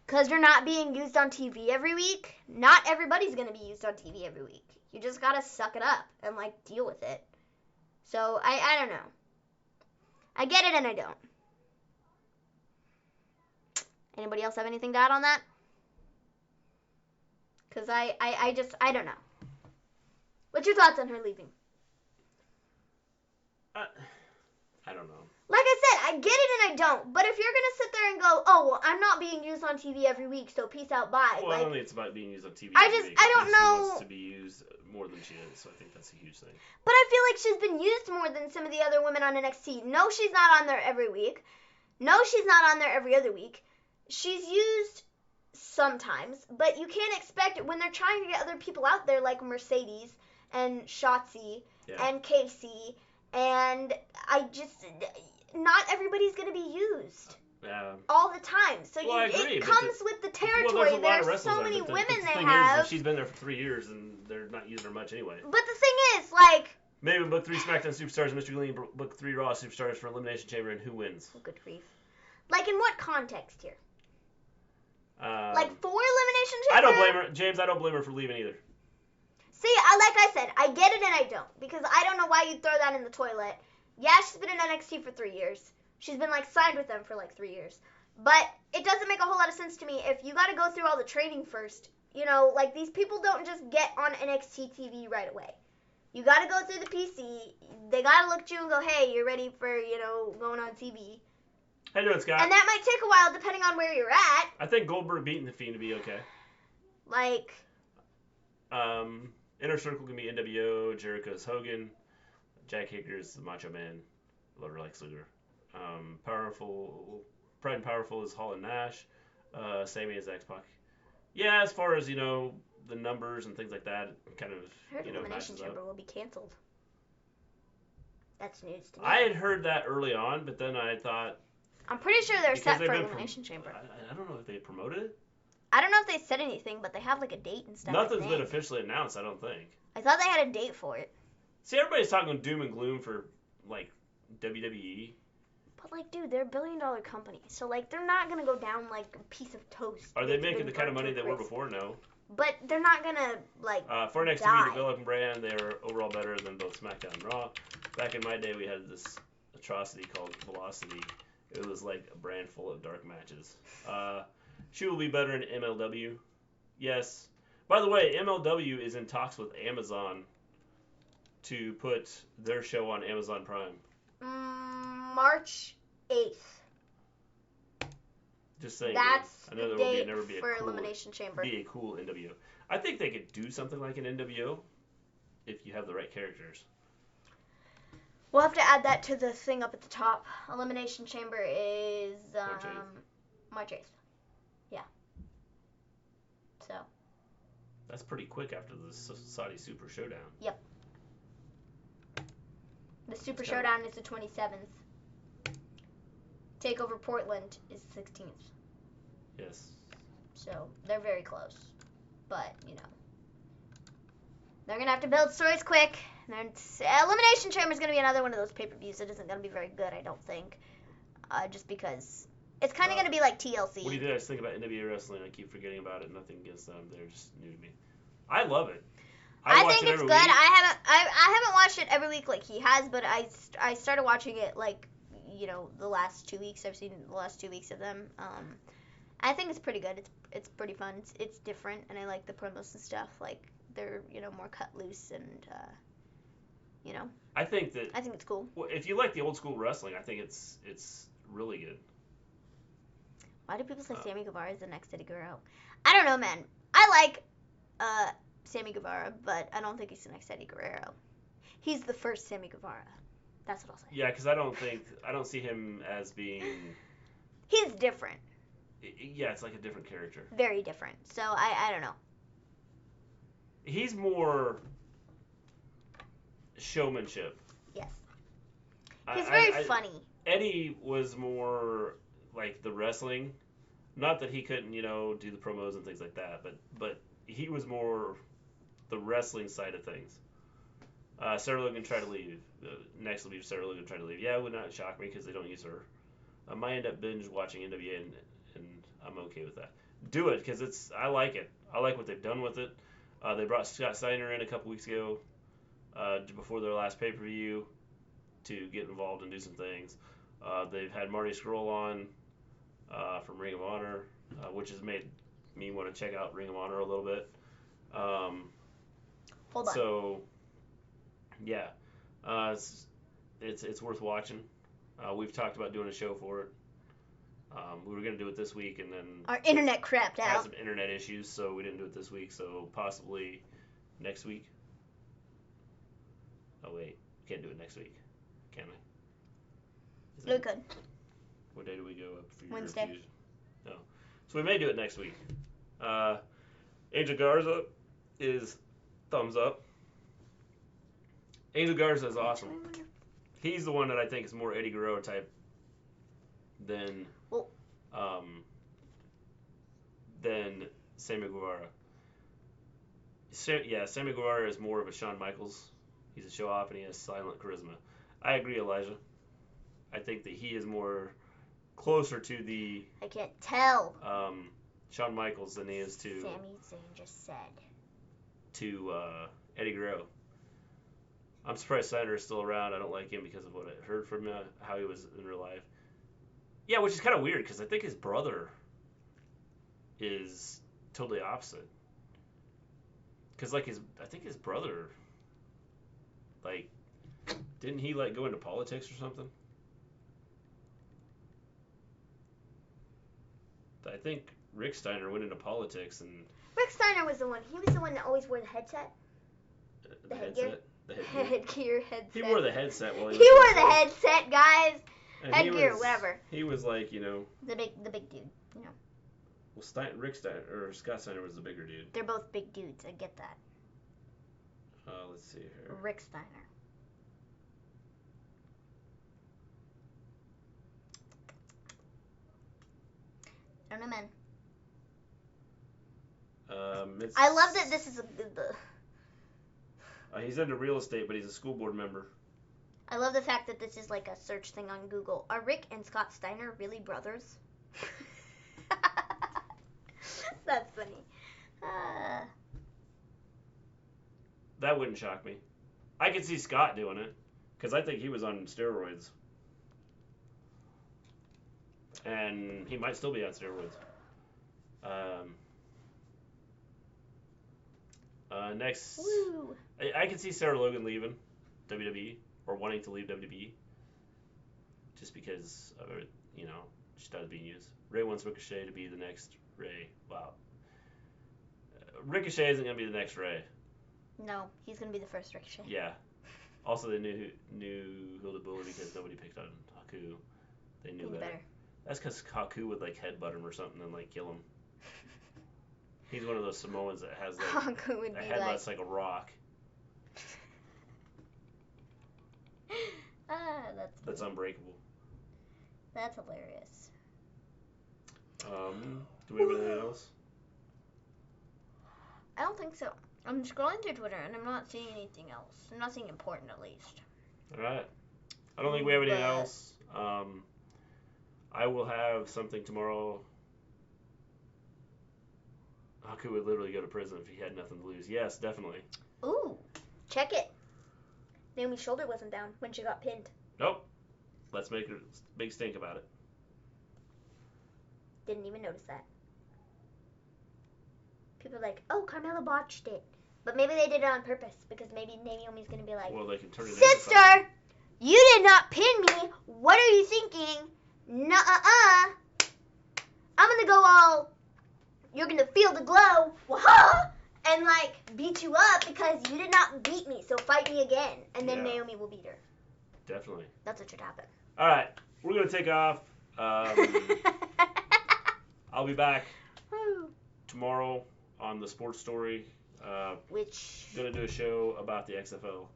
because you're not being used on TV every week? Not everybody's going to be used on TV every week. You just got to suck it up and, like, deal with it. So, I don't know. I get it and I don't. Anybody else have anything to add on that? Because I don't know. What's your thoughts on her leaving? I don't know. Like I said, I get it and I don't. But if you're going to sit there and go, oh, well, I'm not being used on TV every week, so peace out, bye. Well, like, I don't think it's about being used on TV every week. I don't know. She wants to be used more than she is, so I think that's a huge thing. But I feel like she's been used more than some of the other women on NXT. No, she's not on there every week. No, she's not on there every other week. She's used sometimes, but you can't expect it when they're trying to get other people out there like Mercedes and Shotzi and Casey, and not everybody's going to be used all the time. So I agree, it comes with the territory. There's so many women they have. She's been there for 3 years, and they're not using her much anyway. But the thing is, like... Maven booked 3 SmackDown Superstars, Mr. Gleen booked 3 Raw Superstars for Elimination Chamber, and who wins? Oh, good grief. Like, in what context here? Like, for Elimination Chamber? I don't blame her. James, I don't blame her for leaving either. See, like I said, I get it and I don't. Because I don't know why you'd throw that in the toilet. Yeah, she's been in NXT for 3 years. She's been, like, signed with them for, like, 3 years. But it doesn't make a whole lot of sense to me if you got to go through all the training first. Like, these people don't just get on NXT TV right away. You got to go through the PC. They got to look at you and go, hey, you're ready for, going on TV. How you doing, Scott? And that might take a while depending on where you're at. I think Goldberg beating the Fiend to be okay. Like... Inner Circle can be NWO, Jericho's Hogan, Jack Hager's the Macho Man, Lover like Ziggler. Pride and Powerful is Hall and Nash, Sammy is X-Pac. Yeah, as far as, the numbers and things like that, it kind of, Elimination Chamber will be canceled. That's news to me. I had heard that early on, but then I thought... I'm pretty sure they're set for Elimination Chamber. I don't know if they promoted it. I don't know if they said anything, but they have, like, a date and stuff. Nothing's been officially announced, I don't think. I thought they had a date for it. See, everybody's talking doom and gloom for, like, WWE. But, like, dude, they're a billion-dollar company. So, like, they're not going to go down, like, a piece of toast. Are they making the kind of money they were before? No. But they're not going to, like, for NXT TV Development Brand, they are overall better than both SmackDown and Raw. Back in my day, we had this atrocity called Velocity. It was like a brand full of dark matches. She will be better in MLW. Yes. By the way, MLW is in talks with Amazon to put their show on Amazon Prime. March 8th. Just saying. That's I know the there date will never be a for cool, Elimination Chamber. Be a cool NWO. I think they could do something like an NWO if you have the right characters. We'll have to add that to the thing up at the top. Elimination Chamber is March 8th. Yeah. So. That's pretty quick after the Saudi Super Showdown. Yep. The Super Showdown is the 27th. TakeOver Portland is the 16th. Yes. So, they're very close. But, they're going to have to build stories quick. Elimination Chamber is going to be another one of those pay-per-views that isn't going to be very good, I don't think. Just because it's kind of going to be like TLC. What do you think? I just think about NWA wrestling. I keep forgetting about it. Nothing against them. They're just new to me. I love it. I think it's good. I haven't watched it every week like he has, but I started watching it like the last 2 weeks. I've seen the last 2 weeks of them. I think it's pretty good. It's pretty fun. It's different, and I like the promos and stuff. Like they're more cut loose and you know. I think it's cool. Well, if you like the old school wrestling, I think it's really good. Why do people say Sammy Guevara is the next Eddie Guerrero? I don't know, man. I like Sammy Guevara, but I don't think he's the next Eddie Guerrero. He's the first Sammy Guevara. That's what I'll say. Yeah, because I don't see him as being. He's different. Yeah, it's like a different character. Very different. So I don't know. He's more showmanship. Yes. He's very funny. Eddie was more like the wrestling. Not that he couldn't, do the promos and things like that, but he was more the wrestling side of things. Sarah Logan tried to leave. Next will be Sarah Logan tried to leave. Yeah, it would not shock me because they don't use her. I might end up binge watching NWA and I'm okay with that. Do it because I like it. I like what they've done with it. They brought Scott Steiner in a couple weeks ago before their last pay-per-view to get involved and do some things. They've had Marty Scurll on from Ring of Honor, which has made me want to check out Ring of Honor a little bit. Hold on. So, yeah, it's worth watching. We've talked about doing a show for it. We were going to do it this week, and then our internet crapped out. Had some internet issues, so we didn't do it this week. So possibly next week. Oh wait, we can't do it next week, can we? We could. What day do we go up for your Wednesday. Fusion? No, so we may do it next week. Angel Garza is thumbs up. Angel Garza is awesome. He's the one that I think is more Eddie Guerrero type than Sammy Guevara. Sammy Guevara is more of a Shawn Michaels. He's a show-off and he has silent charisma. I agree, Elijah. I think that he is more closer to the I can't tell. Shawn Michaels than he is to Sami Zayn just said. To Eddie Guerrero. I'm surprised Steiner is still around. I don't like him because of what I heard from how he was in real life. Yeah, which is kind of weird because I think his brother is totally opposite. Because I think his brother, didn't he go into politics or something? I think Rick Steiner went into politics and. Rick Steiner was the one. He was the one that always wore the headset. The headset. Headgear, headset. He wore the headset while he wore the headset, guys. And headgear, whatever. He was the big dude, Well, Rick Steiner or Scott Steiner was the bigger dude. They're both big dudes. I get that. Let's see here. Rick Steiner. I don't know, man. I love that this is he's into real estate, but he's a school board member. I love the fact that this is like a search thing on Google. Are Rick and Scott Steiner really brothers? That's funny. That wouldn't shock me. I could see Scott doing it, because I think he was on steroids. And he might still be on steroids. Next, Woo. I could see Sarah Logan leaving WWE, or wanting to leave WWE, just because of it, she started being used. Ray wants Ricochet to be the next Ray. Wow. Ricochet isn't going to be the next Ray. No, he's going to be the first Ricochet. Yeah. Also, they knew Hilda Buller because nobody picked on Haku. They knew better. That's because Haku would headbutt him or something and kill him. He's one of those Samoans that has Haku would a be head that's like a rock. That's unbreakable. That's hilarious. Do we have anything else? I don't think so. I'm scrolling through Twitter and I'm not seeing anything else. Nothing important, at least. All right. I don't think we have anything else. I will have something tomorrow. Haku would literally go to prison if he had nothing to lose. Yes, definitely. Ooh, check it. Naomi's shoulder wasn't down when she got pinned. Nope. Let's make a big stink about it. Didn't even notice that. People are like, oh, Carmella botched it. But maybe they did it on purpose because maybe Naomi's gonna be like, well, they can turn it into sister, something. you did not pin me. What are you thinking? Nuh-uh. I'm gonna go all. You're gonna feel the glow. Wah! And like beat you up because you did not beat me. So fight me again, and then Yeah. Naomi will beat her. Definitely. That's what should happen. All right, we're gonna take off. I'll be back tomorrow on the Sports Story. Which, Gonna do a show about the XFL.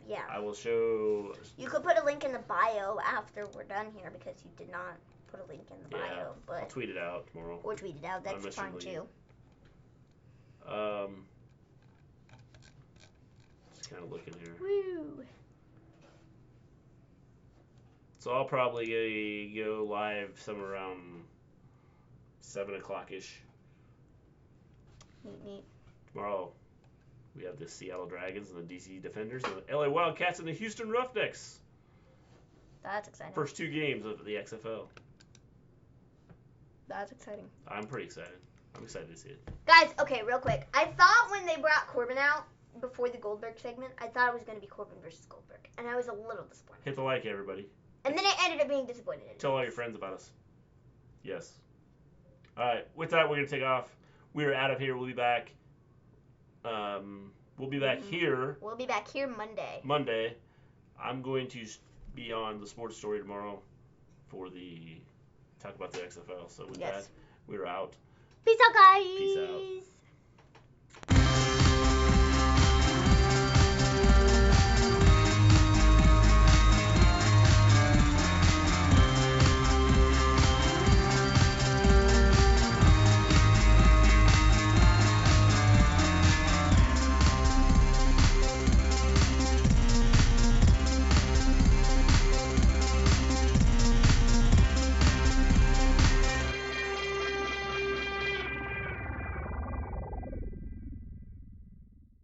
yeah. I will show. You could put a link in the bio after we're done here because you did not put a link in the bio. Yeah, But I'll tweet it out tomorrow. or tweet it out. That's Mr. fine Gleen. too. Just kind of looking here. Woo. So I'll probably go live somewhere around 7 o'clock ish. Neat. Tomorrow we have the Seattle Dragons and the DC Defenders and the LA Wildcats and the Houston Roughnecks. That's exciting. First 2 games of the XFL. That's exciting. I'm pretty excited. I'm excited to see it. Guys, okay, real quick. I thought when they brought Corbin out before the Goldberg segment, I thought it was going to be Corbin versus Goldberg. And I was a little disappointed. Hit the like, everybody. And then I ended up being disappointed. Tell all your friends about us. Yes. All right. With that, we're going to take off. We're out of here. We'll be back. We'll be back here. We'll be back here Monday. Monday. I'm going to be on the Sports Story tomorrow for the talk about the XFL. So with that, we're out. Peace out, guys. Peace out.